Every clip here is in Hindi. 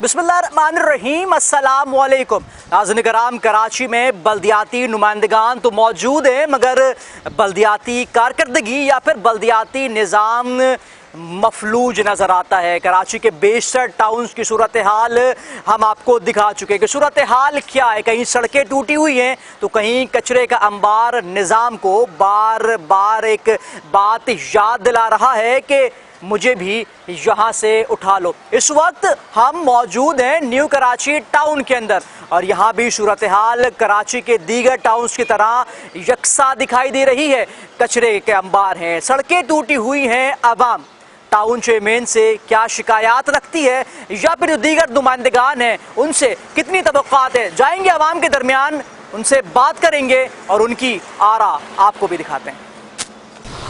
बिस्मिल्लाहिर्रहमानिर्रहीम, अस्सलाम वालेकुम। नाज़रीन कराम, कराची में बल्दियाती नुमाइंदगान तो मौजूद हैं, मगर बल्दियाती कारकर्दगी या फिर बल्दियाती निज़ाम मफलूज नज़र आता है। कराची के बेशतर टाउन्स की सूरत हाल हम आपको दिखा चुके हैं कि सूरत हाल क्या है। कहीं सड़कें टूटी हुई हैं तो कहीं कचरे का अंबार निज़ाम को बार बार एक बात याद दिला रहा है कि मुझे भी यहाँ से उठा लो। इस वक्त हम मौजूद हैं न्यू कराची टाउन के अंदर और यहाँ भी सूरत हाल कराची के दीगर टाउन्स की तरह यकसा दिखाई दे रही है। कचरे के अंबार हैं, सड़कें टूटी हुई हैं। अवाम टाउन चेयरमैन से क्या शिकायत रखती है या फिर जो दीगर नुमाइंदगान हैं उनसे कितनी तवक्कात है, जाएंगे अवाम के दरमियान, उनसे बात करेंगे और उनकी आरा आपको भी दिखाते हैं।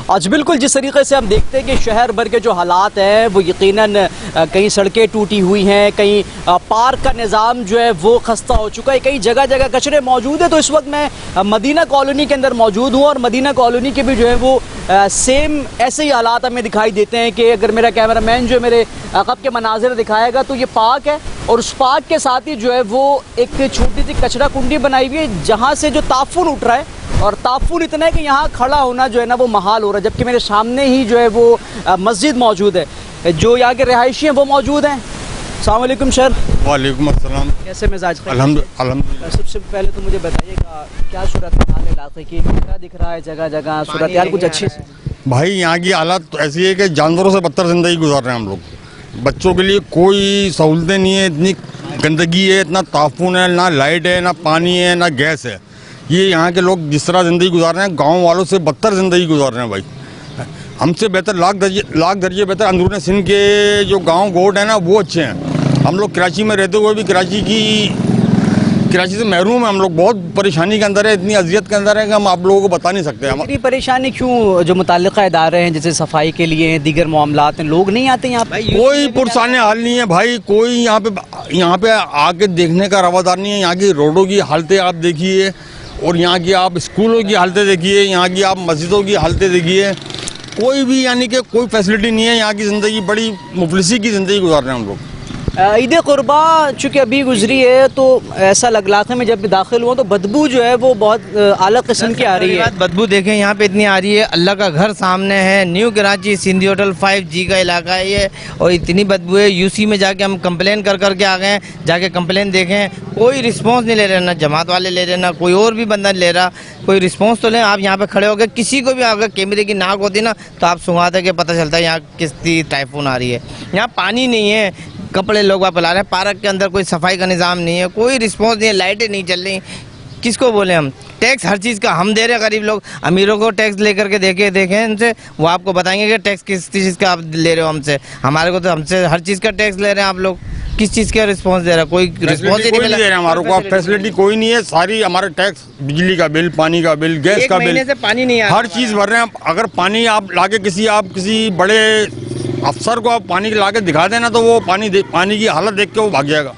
आज बिल्कुल जिस तरीके से हम देखते हैं कि शहर भर के जो हालात हैं वो यकीनन कहीं सड़कें टूटी हुई हैं, कहीं पार्क का निज़ाम जो है वो खस्ता हो चुका है, कई जगह जगह कचरे मौजूद है। तो इस वक्त मैं मदीना कॉलोनी के अंदर मौजूद हूँ और मदीना कॉलोनी के भी जो है वो सेम ऐसे ही हालात हमें दिखाई देते हैं कि अगर मेरा कैमरामैन जो मेरे अक़ब के मनाज़िर दिखाएगा तो ये पार्क है और उस पार्क के साथ ही जो है वो एक छोटी सी कचरा कुंडी बनाई हुई है जहाँ से जो ताफ़ुन उठ रहा है और ताफ़ुन इतना है कि यहाँ खड़ा होना जो है ना वो महाल हो रहा है। जबकि मेरे सामने ही जो है वो मस्जिद मौजूद है, जो यहाँ के रहायशी हैं वो मौजूद हैं। अस्सलाम वालेकुम सर। वालेकुम अस्सलाम। कैसे मिजाज? अल्हम्दुलिल्लाह। सबसे पहले तो मुझे बताइएगा क्या सूरत हाल इलाके की, क्या दिख रहा है जगह जगह सूरत हाल कुछ अच्छी? भाई यहाँ की हालत ऐसी है कि जानवरों से बदतर ज़िंदगी गुजार रहे हैं हम लोग। बच्चों के लिए कोई सहूलतें नहीं है, इतनी गंदगी है, इतना ताफ़ुन है, ना लाइट है, ना पानी है, ना गैस है। ये यहाँ के लोग जिस तरह ज़िंदगी गुजार रहे हैं गांव वालों से बदतर ज़िंदगी गुजार रहे हैं भाई। हमसे बेहतर लाख दर्जे बेहतर अंदरून सिंध के जो गांव गोट है ना वो अच्छे हैं। हम लोग कराची में रहते हुए भी कराची से महरूम है। हम लोग बहुत परेशानी के अंदर है, इतनी अजियत के अंदर है कि हम आप लोगों को बता नहीं सकते। हम परेशानी क्यों? जो मुताल्लिक़ा इदारे हैं जैसे सफाई के लिए दीगर मामलात हैं, लोग नहीं आते यहाँ पे? कोई पुरसाने हाल नहीं है भाई, कोई यहाँ पे आके देखने का रवादार नहीं है। यहाँ की रोडों की हालतें आप देखिए और यहाँ की आप स्कूलों की हालतें देखिए, यहाँ की आप मस्जिदों की हालतें देखिए। कोई भी यानी कि कोई फैसिलिटी नहीं है। यहाँ की ज़िंदगी बड़ी मुफलिसी की ज़िंदगी गुजार रहे हैं हम लोग। ईद कुर्बा चूँकि अभी गुजरी है तो ऐसा इलाके में जब भी दाखिल हुआ तो बदबू जो है वो बहुत आला किस्म की आ रही है। बदबू देखें यहाँ पे इतनी आ रही है, अल्लाह का घर सामने है, new Karachi Sindhi hotel 5G का इलाका है ये, और इतनी बदबू है। यूसी में जाके हम कंप्लेन कर के आ गए हैं, जाके कंप्लेन देखें, कोई रिस्पॉन्स नहीं ले रहे, ना जमात वाले ले रहे, ना कोई और भी बंदा ले रहा। कोई रिस्पॉन्स तो लें। आप यहाँ पे खड़े हो गए, किसी को भी अगर कैमरे की नाक होती ना तो आप सुंघाते कि पता चलता है यहाँ किस टाइफून आ रही है। यहाँ पानी नहीं है, कपड़े लोग वहाँ फैला रहे हैं, पार्क के अंदर कोई सफाई का निज़ाम नहीं है, कोई रिस्पॉन्स नहीं है, लाइटें नहीं चल रही। किसको बोले हम? टैक्स हर चीज़ का हम दे रहे हैं, गरीब लोग। अमीरों को टैक्स लेकर के देखें इनसे, वो आपको बताएंगे कि टैक्स किस चीज़ का आप ले रहे हो हमसे। हमारे को तो हमसे हर चीज़ का टैक्स ले रहे हैं आप लोग। किस चीज़ का रिस्पॉन्स दे रहा है? कोई रिस्पॉन्स ही नहीं मिल रहा है हमारे को। फैसिलिटी कोई नहीं है। सारी हमारे टैक्स, बिजली का बिल, पानी का बिल, गैस का बिल, से पानी नहीं आ हर चीज़ भर रहे हैं। अगर पानी आप लाके किसी बड़े अफसर को आप पानी ला के दिखा देना तो वो पानी की हालत देख के वो भाग जाएगा।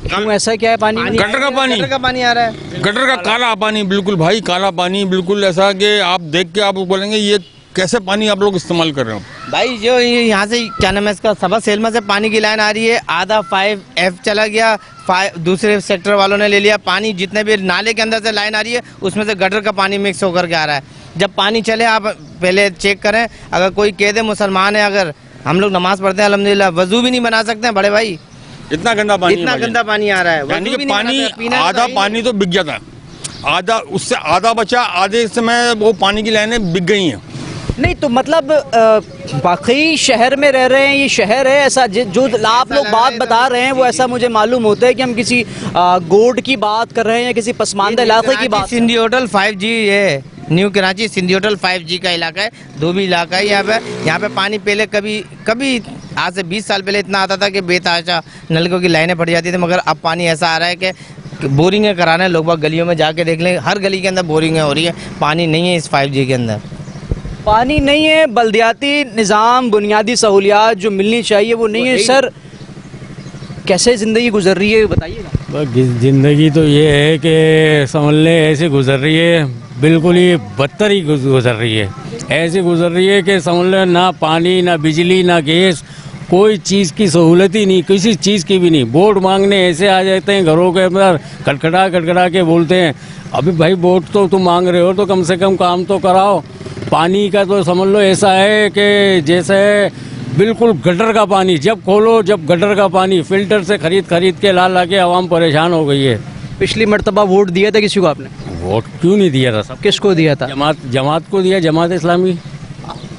क्यों ऐसा क्या है? पानी गटर का पानी आ रहा है, गटर का काला पानी, बिल्कुल भाई काला पानी, बिल्कुल ऐसा कि आप देख के आप बोलेंगे ये कैसे पानी आप लोग इस्तेमाल कर रहे हो। भाई जो यहाँ से क्या नाम है इसका, सबा सेलमा से पानी की लाइन आ रही है, आधा 5F चला गया, 5 दूसरे सेक्टर वालों ने ले लिया पानी। जितने भी नाले के अंदर से लाइन आ रही है उसमें से गटर का पानी मिक्स होकर के आ रहा है। जब पानी चले आप पहले चेक करें, अगर कोई कह दे मुसलमान है, अगर हम लोग नमाज पढ़ते हैं अल्हम्दुलिल्लाह, वजू भी नहीं बना सकते हैं बड़े भाई, इतना गंदा पानी आ रहा है। पानी आधा पानी तो बिक जाता है, आधा उससे आधा बचा, आधे समय वो पानी की लाइनें बिक गई हैं। नहीं तो मतलब बाकी शहर में रह रहे हैं, ये शहर है ऐसा जो आप लोग बात बता रहे हैं वो ऐसा मुझे मालूम होता है कि हम किसी गोड की बात कर रहे हैं या किसी पसमानदा इलाके की बात। सिंधी होटल 5G है, new Karachi Sindhi hotel 5G का इलाका है, धोबी इलाका है। यहाँ पे पानी पहले कभी आज से 20 साल पहले इतना आता था कि बेतहाशा नलकों की लाइनें पड़ जाती थी, मगर अब पानी ऐसा आ रहा है कि बोरिंगें कराना है। लोग बाग गलियों में जाके देख लें, हर गली के अंदर बोरिंगें हो रही है, पानी नहीं है इस 5G के अंदर। पानी नहीं है, बल्दियाती निज़ाम, बुनियादी सहूलियात जो मिलनी चाहिए वो नहीं है। सर कैसे ज़िंदगी गुजर रही है बताइएगा। ज़िंदगी तो ये है कि समझ लें ऐसे गुजर रही है, बिल्कुल ही बदतर ही गुजर रही है। ऐसे गुजर रही है कि समझ लें ना पानी, ना बिजली, ना गैस, कोई चीज़ की सहूलत ही नहीं, किसी चीज़ की भी नहीं। वोट मांगने ऐसे आ जाते हैं घरों के अंदर, खटखटा के बोलते हैं अभी भाई वोट तो तुम मांग रहे हो तो कम से कम काम तो कराओ। पानी का तो समझ लो ऐसा है कि जैसे बिल्कुल गटर का पानी, जब खोलो जब गटर का पानी, फिल्टर से खरीद के ला के आवाम परेशान हो गई है। पिछली मर्तबा वोट दिया था किसी को आपने? वोट क्यों नहीं दिया था? सब किसको दिया था? जमात को दिया, जमात इस्लामी।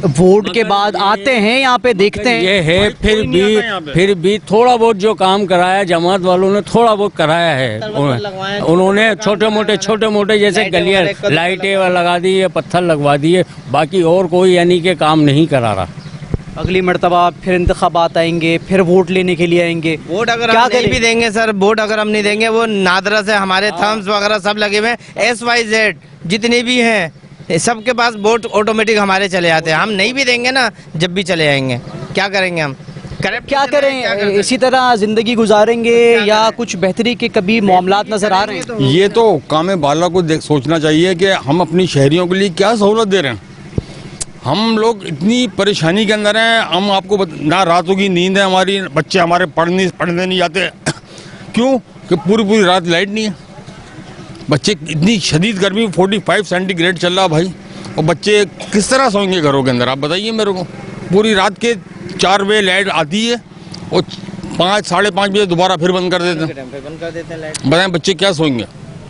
वोट के बाद आते हैं यहाँ पे, देखते हैं। ये है फिर भी थोड़ा बहुत जो काम कराया जमात वालों ने, थोड़ा बहुत कराया है। उन्होंने छोटे मोटे जैसे गलियां लाइटें लगा दी है, पत्थर लगवा दिए, बाकी और कोई यानी कि काम नहीं करा रहा। अगली मर्तबा फिर इंतखाबात आएंगे, फिर वोट लेने के लिए आएंगे। वोट अगर हम नहीं भी देंगे सर, वोट अगर हम नहीं देंगे, वो नादरा से हमारे थम्स वगैरह सब लगे हुए हैं, SYZ जितने भी हैं सबके पास वोट ऑटोमेटिक हमारे चले जाते हैं। हम नहीं भी देंगे ना, जब भी चले जाएंगे। क्या करेंगे हम? क्या करें? इसी तरह जिंदगी गुजारेंगे या कुछ बेहतरी के कभी मामलात नजर आ रहे हैं? ये तो काम बाला को सोचना चाहिए कि हम अपनी शहरियों के लिए क्या सहूलत दे रहे हैं। हम लोग इतनी परेशानी के अंदर हैं, हम आपको ना रातों की नींद है हमारी, बच्चे हमारे पढ़ने नहीं जाते क्यों? कि पूरी रात लाइट नहीं है। बच्चे, इतनी शदीद गर्मी, 45 सेंटीग्रेड चल रहा भाई, और बच्चे किस तरह सोएंगे घरों के अंदर? आप बताइए मेरे को। पूरी रात के 4 बजे लाइट आती है और 5-5:30 बजे दोबारा फिर बंद कर देते हैं। बताएं बच्चे क्या सोएंगे?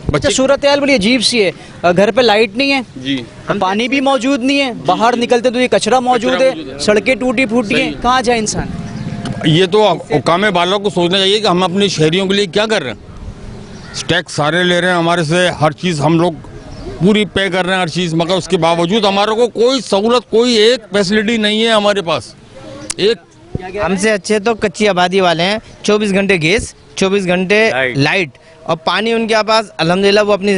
बच्चे सूरत हाल बड़ी अजीब सी है, घर पे लाइट नहीं है जी, पानी भी मौजूद नहीं है, बाहर निकलते तो ये कचरा मौजूद है, सड़कें टूटी फूटी हैं, कहाँ जाए इंसान? ये तो हुकाम बाला को सोचना चाहिए कि हम अपने शहरियों के लिए क्या कर रहे हैं। टैक्स सारे ले रहे हैं हमारे से, हर चीज़ हम लोग पूरी पे कर रहे हैं, हर चीज़, मगर उसके बावजूद हमारे को कोई सहूलत, कोई एक फैसिलिटी नहीं है हमारे पास। एक हमसे अच्छे तो कच्ची आबादी वाले हैं, 24 घंटे गैस, 24 घंटे लाइट और पानी उनके पास अल्हम्दुलिल्लाह वो अपनी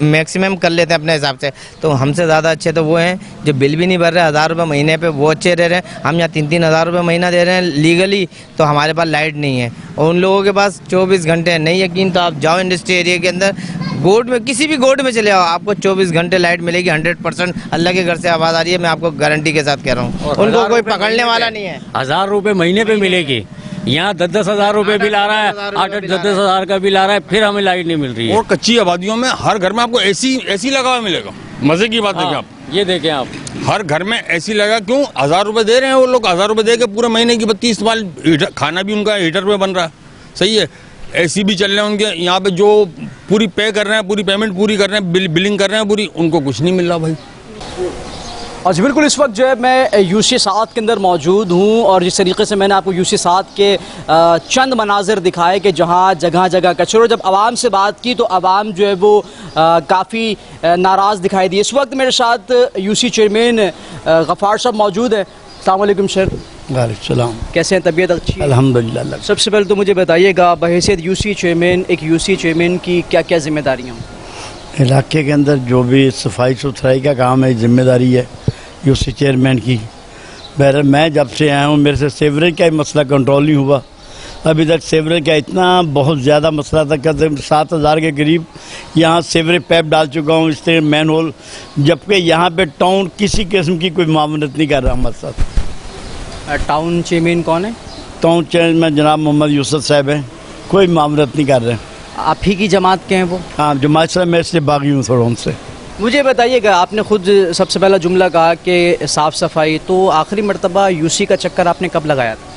मैक्सिमम कर लेते हैं अपने हिसाब से। तो हमसे ज़्यादा अच्छे तो वो हैं जो बिल भी नहीं भर रहे, 1000 रुपये महीने पे, वो अच्छे रह रहे हैं। हम यहाँ 3-3 हज़ार रुपये महीना दे रहे हैं लीगली, तो हमारे पास लाइट नहीं है और उन लोगों के पास 24 घंटे है। नहीं यकीन तो आप जाओ इंडस्ट्री एरिया के अंदर, गोड में, किसी भी गोड में चले आओ, आपको 24 घंटे लाइट मिलेगी 100%। अल्लाह के घर से आवाज़ आ रही है, मैं आपको गारंटी के साथ कह रहा हूँ। उनको कोई पकड़ने वाला नहीं है। 1000 रुपये महीने पे मिलेगी, यहाँ 10-10 हज़ार रुपये बिल आ रहा है, 8-10 हज़ार का बिल आ रहा है, फिर हमें लाइट नहीं मिल रही है। और कच्ची आबादियों में हर घर में आपको एसी लगा हुआ मिलेगा। मजे की बात देखें आप, ये देखें आप, हर घर में एसी लगा। क्यों? 1000 रुपये दे रहे हैं वो लोग, 1000 रुपये दे के पूरे महीने की बत्ती इस्तेमाल, खाना भी उनका हीटर पे बन रहा है, सही है, एसी भी चल रहे हैं उनके यहाँ पे, जो पूरी पे कर रहे हैं, पूरी पेमेंट पूरी कर रहे हैं, बिलिंग कर रहे हैं पूरी, उनको कुछ नहीं मिल रहा भाई। और जी बिल्कुल, इस वक्त जो है मैं UC 7 के अंदर मौजूद हूँ और जिस तरीके से मैंने आपको UC 7 के चंद मनाजिर दिखाए कि जहाँ जगह जगह कचरा, और जब आवाम से बात की तो आवाम जो है वो काफ़ी नाराज़ दिखाई दी। इस वक्त मेरे साथ UC चेयरमैन गफ़ार साहब मौजूद हैं। अस्सलाम वालेकुम सर। वालेकुम, कैसे हैं? तबीयत अच्छी? अल्हम्दुलिल्लाह। सबसे पहले तो मुझे बताइएगा, बहैसियत UC चेयरमैन, एक UC चेयरमैन की क्या क्या जिम्मेदारियाँ हों? इलाके के अंदर जो भी सफाई सुथराई का काम है, जिम्मेदारी है UC चेयरमैन की। बहरहाल मैं जब से आया हूँ, मेरे से सेवरेज का ही मसला कंट्रोल नहीं हुआ अभी तक। सेवरेज का इतना बहुत ज़्यादा मसला था, करीब 7000 के करीब यहाँ सेवरेज पाइप डाल चुका हूँ, इस तरह मैन होल, जबकि यहाँ पे टाउन किसी किस्म की कोई मामलत नहीं कर रहा हमारे साथ। टाउन चेयरमैन कौन है? टाउन चेयरमैन जनाब मोहम्मद यूसुफ साहब हैं, कोई मामलत नहीं कर रहे हैं। आप ही की जमात के हैं वो? हाँ, जमात साहब मैं इससे बागी हूँ थोड़ा उनसे। मुझे बताइएगा, आपने खुद सबसे पहला जुमला कहा कि साफ़ सफाई, तो आखिरी मर्तबा UC का चक्कर आपने कब लगाया था?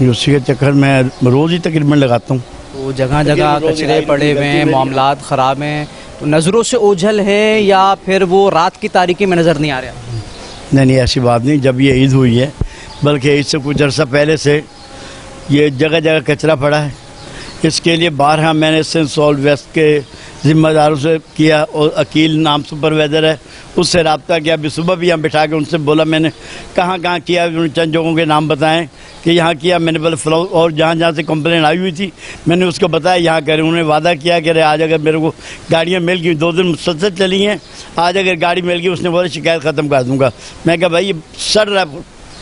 UC के चक्कर मैं रोज़ ही तकरीबन लगाता हूँ। तो जगह जगह कचरे पड़े हुए हैं, मामलात ख़राब हैं, तो नज़रों से ओझल है या फिर वो रात की तारीकी में नज़र नहीं आ रहा? नहीं, ऐसी बात नहीं। जब ये ईद हुई है, बल्कि ईद से कुछ अर्सा पहले से ये जगह जगह कचरा पड़ा है। इसके लिए बारहा मैंने सॉल्ट वेस्ट के ज़िम्मेदारों से किया और अकील नाम सुपरवाइज़र है, उससे रब्ता किया। अभी सुबह भी यहाँ बिठा के उनसे बोला मैंने कहाँ कहाँ किया, उन्होंने चंद जगहों के नाम बताएं कि यहाँ किया मैंने, बोले फ्लो, और जहाँ जहाँ से कंप्लेन आई हुई थी मैंने उसको बताया यहाँ करें। उन्होंने वादा किया कि अरे आज अगर मेरे को गाड़ियाँ मिल गई, 2 दिन मुसलसल चली हैं, आज अगर गाड़ी मिल गई, उसने बोला शिकायत ख़त्म कर दूँगा। मैं कहा भाई ये सड़ रहा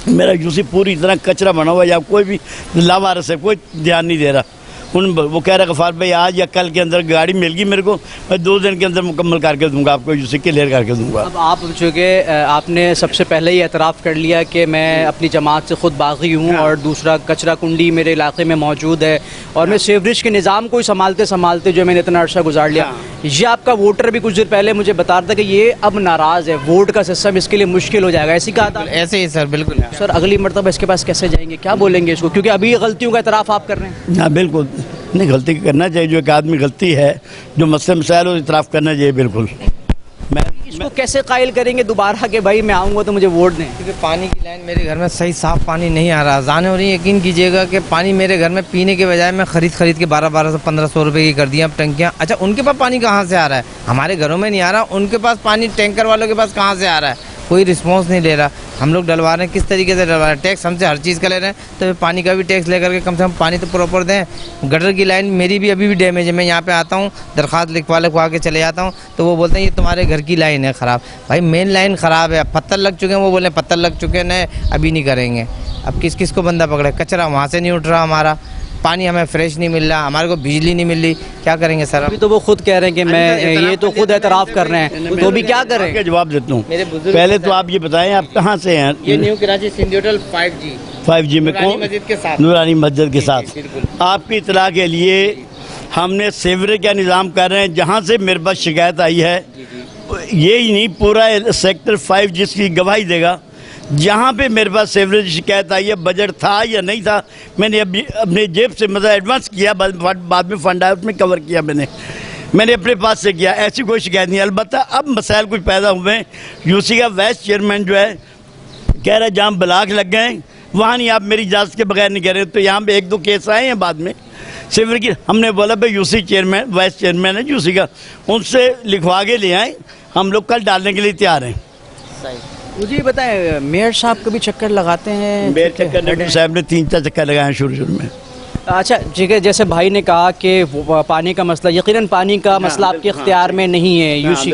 मेरा UC पूरी तरह कचरा बना हुआ है, या कोई भी लावारिस है, कोई ध्यान नहीं दे रहा। वो कह रहा गफ़ार भाई आज या कल के अंदर गाड़ी मिल गई मेरे को, मैं 2 दिन के अंदर मुकम्मल करके दूंगा आपको, यूसी क्लियर करके दूंगा। अब आप चूँकि आपने सबसे पहले ही एतराफ़ कर लिया कि मैं अपनी जमात से ख़ुद बागी हूँ, और दूसरा कचरा कुंडी मेरे इलाके में मौजूद है, और मैं सीवरेज के निज़ाम को ही संभालते संभालते जो है मैंने इतना अर्सा गुजार लिया। ये आपका वोटर भी कुछ देर पहले मुझे बता रहा था कि ये अब नाराज़ है, वोट का सिस्टम इसके लिए मुश्किल हो जाएगा, ऐसी कहा था? ऐसे ही सर, बिल्कुल सर अगली मरतबा इसके पास कैसे जाएंगे, क्या बोलेंगे इसको, क्योंकि अभी गलतियों का एतराफ़ आप कर रहे हैं? हाँ बिल्कुल, नहीं गलती करना चाहिए, जो एक आदमी गलती है, जो मसले मसाइल हो इतराफ़ करना चाहिए बिल्कुल। इसको कैसे कायल करेंगे दोबारा कि भाई मैं आऊँगा तो मुझे वोट दें? क्योंकि पानी की लाइन मेरे घर में सही साफ़ पानी नहीं आ रहा, जाने हो रही। यकीन कीजिएगा कि पानी मेरे घर में पीने के बजाय मैं खरीद के 1200-1500 रुपए की कर दी अब टंकियाँ। अच्छा, उनके पास पानी कहाँ से आ रहा है? हमारे घरों में नहीं आ रहा, उनके पास पानी टैंकर वालों के पास कहाँ से आ रहा है? कोई रिस्पॉन्स नहीं ले रहा। हम लोग डलवा रहे हैं, किस तरीके से डलवा रहे हैं? टैक्स हमसे हर चीज़ का ले रहे हैं, तो फिर पानी का भी टैक्स लेकर के कम से कम पानी तो प्रॉपर दें। गटर की लाइन मेरी भी अभी भी डैमेज है, मैं यहाँ पे आता हूँ, दरख्वास्त लिखवा के चले जाता हूँ, तो वो बोलते हैं ये तुम्हारे घर की लाइन है ख़राब। भाई मेन लाइन ख़राब है, पत्थर लग चुके हैं, वो बोले पत्थर लग चुके हैं, नहीं अभी नहीं करेंगे। अब किस को बंदा पकड़े? कचरा वहाँ से नहीं उठ रहा हमारा, पानी हमें फ्रेश नहीं मिल रहा, हमारे को बिजली नहीं मिल रही, क्या करेंगे सर? अभी तो वो खुद कह रहे हैं कि मैं ये तो खुद एतराफ़ कर रहे हैं, तो अभी क्या करें? क्या जवाब देता हूँ। पहले तो आप ये बताएं आप कहाँ से हैं? ये new Karachi Sindhi hotel 5G में कौन? मस्जिद के साथ, नूरानी मस्जिद के साथ। आपकी इतला के लिए हमने सीवरेज का निज़ाम कर रहे हैं, जहाँ से मेरे पास शिकायत आई है, ये ही नहीं पूरा सेक्टर 5 जिसकी गवाही देगा, जहाँ पे मेरे पास सीवरेज की शिकायत आई है, बजट था या नहीं था, मैंने अभी अपने जेब से मतलब एडवांस किया, बाद में फंड आया उसमें कवर किया, मैंने अपने पास से किया, ऐसी कोई शिकायत नहीं। अलबत्ता अब मसाइल कुछ पैदा हुए हैं। यूसी का वाइस चेयरमैन जो है कह रहा है जहाँ ब्लाक लग गए वहाँ नहीं आप मेरी इजाज़त के बगैर नहीं कह रहे, तो यहाँ पे 1-2 केस आए हैं बाद में सीवरेज की। हमने बोला भाई यूसी चेयरमैन वाइस चेयरमैन है यूसी का, उनसे लिखवा के ले आए, हम लोग कल डालने के लिए तैयार हैं। मुझे ये बताएं, मेयर साहब कभी चक्कर लगाते हैं? मेयर चक्कर डॉक्टर साहब ने 3-4 चक्कर लगाए शुरू में। अच्छा ठीक है, जैसे भाई ने कहा कि पानी का मसला, यकीनन पानी का मसला आपके इख्तियार में नहीं है यूसी,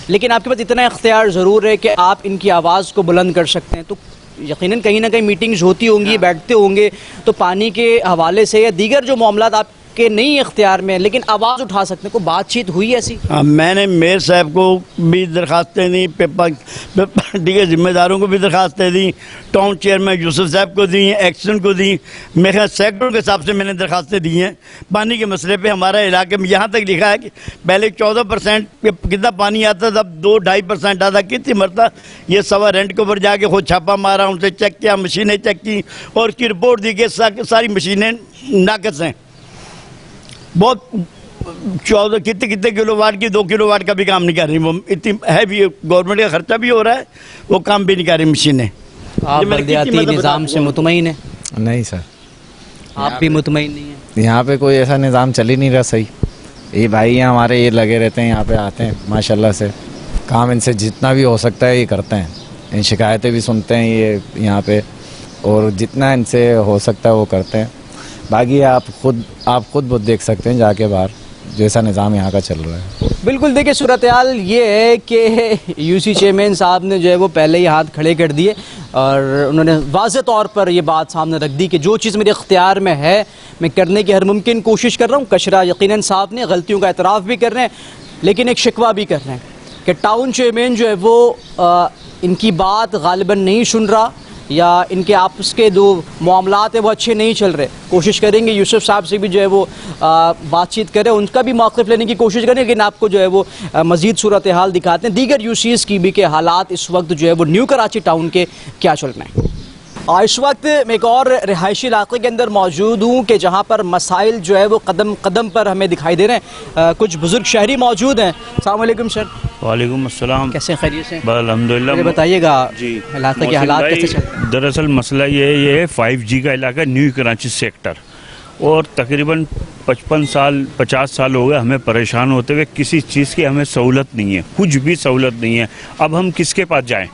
लेकिन आपके पास इतना इख्तियार ज़रूर है कि आप इनकी आवाज़ को बुलंद कर सकते हैं, तो यकीनन कहीं ना कहीं मीटिंग्स होती होंगी, बैठते होंगे, तो पानी के हवाले से या दीगर जो मामलात आपके नहीं इख्तियार में, लेकिन आवाज़ उठा सकते हैं, कोई बातचीत हुई ऐसी? हाँ, मैंने मेयर साहब को भी दरखास्तें दी, पार्टी के ज़िम्मेदारों को भी दरखास्तें दी, टाउन चेयरमैन यूसुफ साहब को दी, एक्शन को दी, मेरे ख्याल सेक्टरों के हिसाब से मैंने दरखास्तें दी हैं पानी के मसले पे। हमारे इलाके में यहाँ तक लिखा है कि पहले 14% कितना पानी आता था, अब 2-2.5% आता, कितनी मरता ये सवा रेंट के ऊपर जाके खुद छापा मारा, उनसे चेक किया, मशीनें चेक की और उसकी रिपोर्ट दी कि सारी मशीनें नाकस हैं। बहुत 14 कितने किलोवाट की 2 किलोवाट का भी काम नहीं कर रही, वो इतनी है भी, गवर्नमेंट का खर्चा भी हो रहा है, वो काम भी नहीं कर रही मशीनें। आप बल्दियाती निज़ाम से मुतमईन है? नहीं सर, आप भी मुतमईन नहीं है? यहाँ पे कोई ऐसा निज़ाम चल ही नहीं रहा सही। ये भाई यहाँ हमारे ये लगे रहते हैं, यहाँ पे आते हैं माशाल्लाह से, काम इनसे जितना भी हो सकता है ये करते हैं, इन शिकायतें भी सुनते हैं ये यहाँ पे, और जितना इनसे हो सकता है वो करते हैं। बाकी आप खुद देख सकते हैं जाके बाहर जैसा निज़ाम यहाँ का चल रहा है। बिल्कुल, देखिए सूरत हाल ये है कि यूसी चेयरमैन साहब ने जो है वो पहले ही हाथ खड़े कर दिए और उन्होंने वाज़े तौर पर ये बात सामने रख दी कि जो चीज़ मेरे इख्तियार में है मैं करने की हर मुमकिन कोशिश कर रहा हूँ। कचरा यकीनन साहब ने गलतियों का एतराफ़ भी कर रहे हैं, लेकिन एक शिकवा भी कर रहे हैं कि टाउन चेयरमैन जो है वो इनकी बात गालिबन नहीं सुन रहा, या इनके आपस के जो मामलात है वो अच्छे नहीं चल रहे। कोशिश करेंगे यूसुफ साहब से भी जो है वो बातचीत करें, उनका भी मौक़िफ़ लेने की कोशिश करें, लेकिन आपको जो है वो मज़ीद सूरत हाल दिखाते हैं दीगर यूसीज़ की भी के हालात इस वक्त जो है वो न्यू कराची टाउन के क्या चल रहे हैं। इस वक्त मैं एक और रिहायशी इलाके के अंदर मौजूद हूँ कि जहाँ पर मसाइल जो है वो कदम कदम पर हमें दिखाई दे रहे हैं। कुछ बुज़ुर्ग शहरी मौजूद हैं। अस्सलाम वालेकुम सर। वालेकुम अस्सलाम। कैसे खैरियत से? अल्हम्दुलिल्लाह। मुझे बताइएगा जी इलाके के हालात कैसे चल रहे हैं? दरअसल मसला ये है 5G का इलाका न्यू कराची सेक्टर, और तकरीबन 50 साल हो गए हमें परेशान होते हुए, किसी चीज़ की हमें सहूलत नहीं है, कुछ भी सहूलत नहीं है। अब हम किसके पास जाएं?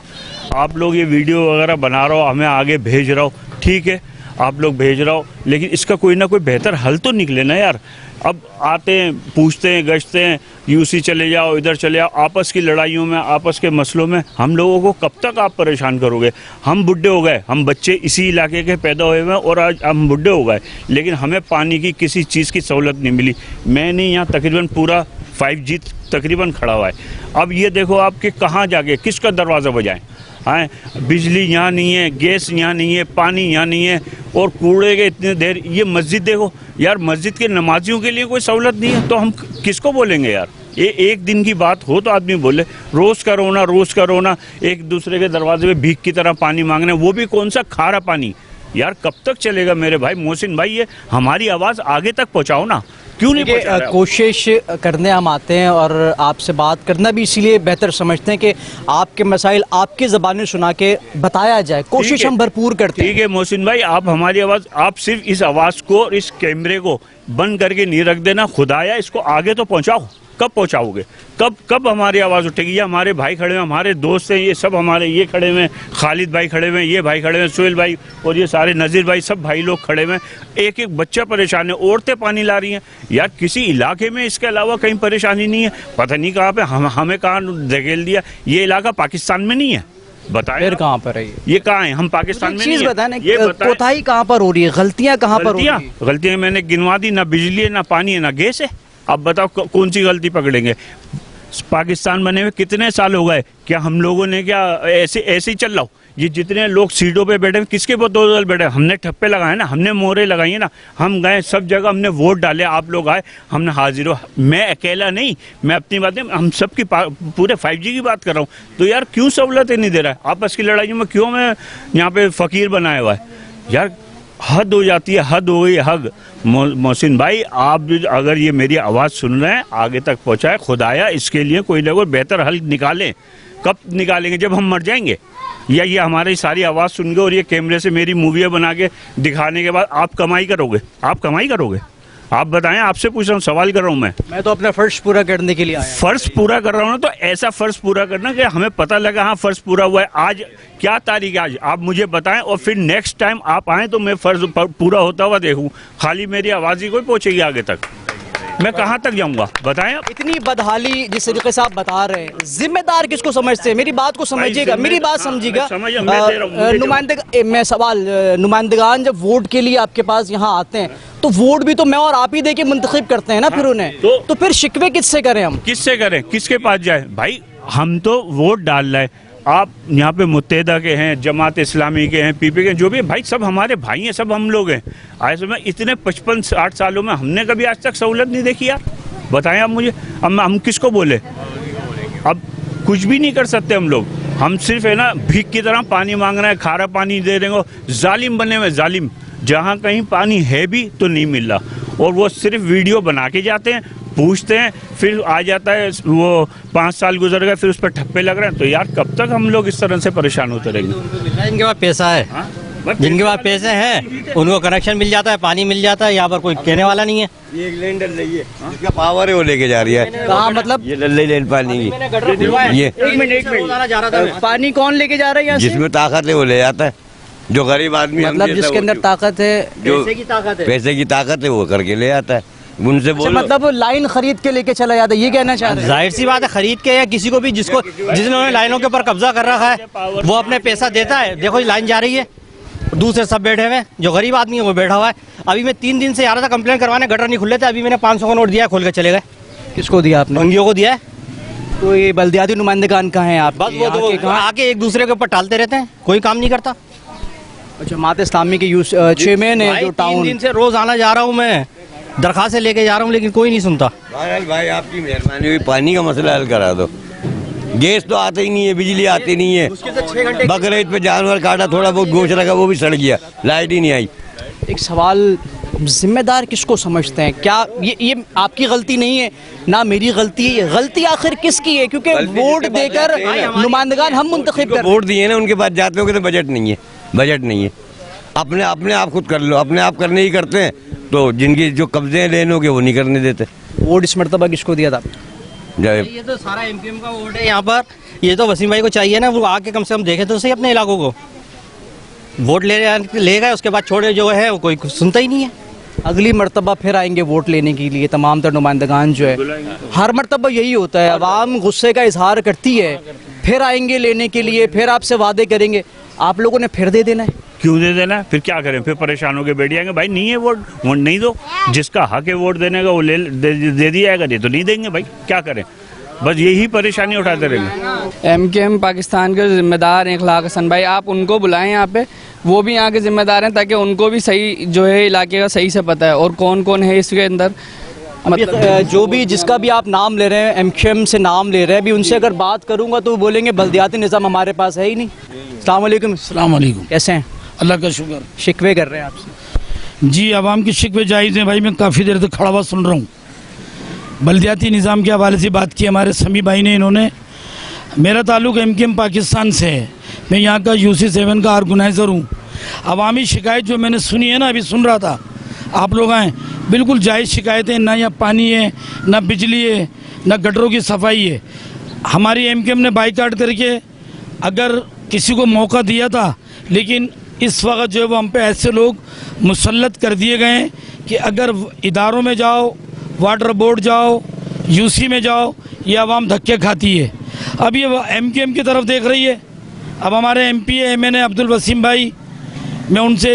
आप लोग ये वीडियो वगैरह बना रहे हो, हमें आगे भेज रहे हो, ठीक है, आप लोग भेज रहा हो, लेकिन इसका कोई ना कोई बेहतर हल तो निकले ना यार। अब आते हैं, पूछते हैं, गश्ते हैं, यूसी चले जाओ, इधर चले जाओ, आपस की लड़ाइयों में, आपस के मसलों में हम लोगों को कब तक आप परेशान करोगे। हम बुढ़े हो गए, हम बच्चे इसी इलाके के पैदा हुए हैं और आज हम बुढ़े हो गए, लेकिन हमें पानी की किसी चीज़ की सहूलत नहीं मिली। मैंने यहाँ तकरीबन पूरा 5G तकरीबन खड़ा हुआ है। अब ये देखो आपके कहाँ जाके किसका दरवाज़ा बजाएं, हाँ, बिजली यहाँ नहीं है, गैस यहाँ नहीं है, पानी यहाँ नहीं है, और कूड़े के इतने देर। ये मस्जिद देखो यार, मस्जिद के नमाजियों के लिए कोई सहूलत नहीं है, तो हम किसको बोलेंगे यार। ये एक दिन की बात हो तो आदमी बोले, रोज़ का रोना, एक दूसरे के दरवाजे पे भीख की तरह पानी मांगना, वो भी कौन सा खारा पानी। यार कब तक चलेगा मेरे भाई मोहसिन भाई, ये हमारी आवाज़ आगे तक पहुँचाओ ना, क्यों नहीं पहुँचा रहे? कोशिश करने हम आते हैं और आपसे बात करना भी इसीलिए बेहतर समझते हैं कि आपके मसाइल आपकी ज़बानी सुना के बताया जाए, कोशिश हम भरपूर करते हैं। ठीक है मोहसिन भाई, आप हमारी आवाज़, आप सिर्फ इस आवाज़ को और इस कैमरे को बंद करके नहीं रख देना, खुदाया इसको आगे तो पहुँचाओ। कब पहुंचाओगे? कब हमारी आवाज़ उठेगी? ये हमारे भाई खड़े हैं, हमारे दोस्त हैं, ये सब हमारे, ये खड़े हुए हैं, खालिद भाई खड़े हुए हैं, ये भाई खड़े हुए हैं, सोहेल भाई और ये सारे नज़ीर भाई, सब भाई लोग खड़े हुए हैं। एक एक बच्चा परेशान है, औरतें पानी ला रही हैं। यार किसी इलाके में इसके अलावा कहीं परेशानी नहीं है? पता नहीं कहाँ पे हमें कहाँ धकेल दिया। ये इलाका पाकिस्तान में नहीं है, बताएं फिर कहाँ पर है ये कहाँ है? हम पाकिस्तान में नहीं है। बताएं, ये बताएं, कोताही कहाँ पर हो रही है, गलतियाँ कहाँ पर हो रही हैं? गलतियाँ मैंने गिनवा दी, ना बिजली है, ना पानी है, ना गैस है। अब बताओ कौन सी गलती पकड़ेंगे? पाकिस्तान बने हुए कितने साल हो गए? क्या हम लोगों ने क्या ऐसे ही चल रहा हो? ये जितने लोग सीटों पे बैठे, किसके बदौलत बैठे? हमने ठप्पे लगाए ना, हमने मोहरे लगाई है ना, हम गए सब जगह, हमने वोट डाले, आप लोग आए, हमने हाजिर हो। मैं अकेला नहीं, मैं अपनी बातें, हम सब की पूरे 5G की बात कर रहा हूँ। तो यार क्यों सहूलतें नहीं दे रहा है? आपस की लड़ाइयों में क्यों मैं यहाँ पे फ़कीर बनाया हुआ है? यार हद हो जाती है, हद हो गई हद। मोहसिन भाई, आप अगर ये मेरी आवाज़ सुन रहे हैं, आगे तक पहुँचाए, खुदाया इसके लिए कोई ना कोई बेहतर हल निकालें। कब निकालेंगे? जब हम मर जाएंगे? या ये हमारी सारी आवाज़ सुन के और ये कैमरे से मेरी मूवियाँ बना के दिखाने के बाद आप कमाई करोगे? आप कमाई करोगे? आप बताएं, आपसे पूछ रहा हूँ, सवाल कर रहा हूँ मैं तो अपना फ़र्ज पूरा करने के लिए आया। फ़र्ज पूरा कर रहा हूँ ना, तो ऐसा फ़र्ज पूरा करना कि हमें पता लगा हाँ फ़र्ज पूरा हुआ है। आज क्या तारीख है? आज आप मुझे बताएं, और फिर नेक्स्ट टाइम आप आएँ तो मैं फ़र्ज पूरा होता हुआ देखूँ। खाली मेरी आवाज़ ही कोई पहुँचेगी आगे तक? मैं कहाँ तक जाऊँगा बताएं आप? इतनी बदहाली जिस तरीके से आप बता रहे हैं, जिम्मेदार किसको समझते हैं? मेरी बात को समझिएगा, मेरी बात समझिएगा। नुमाइंदगान जब वोट के लिए आपके पास यहाँ आते हैं तो वोट भी तो मैं और आप ही दे के मुंतखब करते हैं ना, फिर उन्हें तो फिर शिकवे किससे करें हम? किससे करें? किसके पास जाए? भाई हम तो वोट डाल रहे हैं, आप यहाँ पे मुत्तहिदा के हैं, जमात इस्लामी के हैं, पीपी के, जो भी भाई सब हमारे भाई हैं, सब हम लोग हैं। आज में इतने 55-60 सालों में हमने कभी आज तक सहूलत नहीं देखी यार, बताएं आप मुझे। अब हम किसको बोले? अब कुछ भी नहीं कर सकते हम लोग, हम सिर्फ है ना भीख की तरह पानी मांग रहे हैं, खारा पानी दे रहे हैं, जालिम बने हुए जालिम। जहाँ कहीं पानी है भी तो नहीं मिल रहा, और वो सिर्फ वीडियो बना के जाते हैं, पूछते हैं, फिर आ जाता है वो 5 साल गुजर गए, फिर उस पर ठप्पे लग रहे हैं। तो यार कब तक हम लोग इस तरह से परेशान होते रहेंगे? जिनके पास पैसा है, जिनके पास पैसे हैं उनको कनेक्शन मिल जाता है, पानी मिल जाता है, यहाँ पर कोई कहने वाला नहीं है। ये एक लाइन डल रही है, जिसका पावर है वो लेके जा रही है। कहाँ मतलब? ये डल रही लाइन पानी की, ये एक मिनट, पानी कौन लेके जा रहा है? जिसमें ताकत है वो ले जाता है, जो गरीब आदमी मतलब जिसके अंदर ताकत है, पैसे की ताकत है वो करके ले आता है। उनसे बोलो, मतलब लाइन खरीद के लेके चला जाता है, ये कहना चाह रहे हैं? जाहिर सी बात है, खरीद के या किसी को भी जिन्होंने लाइनों के ऊपर कब्जा कर रखा है वो अपने पैसा देता है। देखो ये लाइन जा रही है, दूसरे सब बैठे हुए हैं, जो गरीब आदमी है वो बैठा हुआ है। अभी मैं 3 दिन से आ रहा था कंप्लेन करवाने, गटर नहीं खुले थे, अभी मैंने 500 का नोट दिया, खोल के चले गए। किसको दिया आपने? भंगियों को दिया है। तो ये बल्दियाती नुमाइंदगान कहाँ हैं आप? बस वो आके एक दूसरे के ऊपर टालते रहते हैं, कोई काम नहीं करता। जमात इस्लामी के चेयरमैन है जो 3 दिन से रोज आना जा रहा हूँ मैं, दरखास्तें लेके जा रहा हूँ, लेकिन कोई नहीं सुनता। भाई आपकी मेहरबानी हुई, पानी का मसला हल करा दो। गैस तो आते ही नहीं है, बिजली आती नहीं है, बकरीद पे जानवर काटा, थोड़ा बहुत गोश्त रखा वो भी सड़ गया, लाइट ही नहीं आई। एक सवाल, जिम्मेदार किसको समझते हैं? क्या ये आपकी गलती नहीं है ना मेरी गलती है? गलती आखिर किसकी है? क्योंकि वोट देकर नुमाइंदगान हम मुंतखब कर, वोट दिए ना, उनके पास जाते हो तो बजट नहीं है, बजट नहीं है। अपने आप खुद कर लो, अपने आप करने ही करते हैं, तो जिनकी जो कब्जे लेने के वो नहीं करने देते। वोट इस मरतबा किसको दिया था? ये तो सारा एमपीएम का वोट है यहाँ पर, ये तो वसीम भाई को चाहिए ना, वो आके कम से कम देखे तो सही अपने इलाकों को। वोट लेगा, उसके बाद छोड़े जो है वो कोई सुनता ही नहीं है। अगली मर्तबा फिर आएंगे वोट लेने के लिए तमाम तर नुमाइंदगान जो है, हर मर्तबा यही होता है, अवाम गुस्से का इजहार करती है, फिर आएंगे लेने के लिए, फिर आपसे वादे करेंगे, आप लोगों ने फिर दे देना है। क्यों दे देना है? फिर क्या करें? फिर परेशान होकर बैठ जाएंगे। भाई नहीं है वोट नहीं दो, जिसका हक है वोट देने का वो दे दिया जाएगा, नहीं तो नहीं देंगे। भाई क्या करें, बस यही परेशानी उठाते रहेंगे। MKM पाकिस्तान के जिम्मेदार हैं इखलाक हसन भाई, आप उनको बुलाएं यहाँ पे, वो भी यहाँ के जिम्मेदार हैं, ताकि उनको भी सही जो है इलाके का सही से पता है और कौन कौन है इसके अंदर। मतलब जो भी जिसका भी आप नाम ले रहे हैं, MKM से नाम ले रहे हैं, अभी उनसे अगर बात करूंगा तो वो बोलेंगे बल्दियाती निज़ाम हमारे पास है ही नहीं। अस्सलाम वालेकुम। अस्सलाम वालेकुम। कैसे हैं? अल्लाह का शुक्र। शिकवे कर रहे हैं आपसे? जी, आवाम की शिकवे जायज़ हैं भाई, मैं काफ़ी देर तक खड़ा हुआ सुन रहा हूँ। बल्दियाती निज़ाम के हवाले से बात की हमारे समी भाई ने, इन्होंने। मेरा ताल्लुक़ MKM पाकिस्तान से है, मैं यहाँ का UC7 का ऑर्गेनाइज़र हूँ। अवामी शिकायत जो मैंने सुनी है ना, अभी सुन रहा था, आप लोग आएँ, बिल्कुल जायज़ शिकायतें, ना यहाँ पानी है, ना बिजली है, ना गटरों की सफाई है। हमारी MKM ने बाइकाट करके अगर किसी को मौका दिया था, लेकिन इस वक्त जो है वो हम पे ऐसे लोग मुसल्लत कर दिए गए हैं कि अगर इदारों में जाओ, वाटर बोर्ड जाओ, UC में जाओ, ये आवाम धक्के खाती है। अब ये MKM की तरफ देख रही है। अब हमारे MP MNA अब्दुल वसीम भाई, मैं उनसे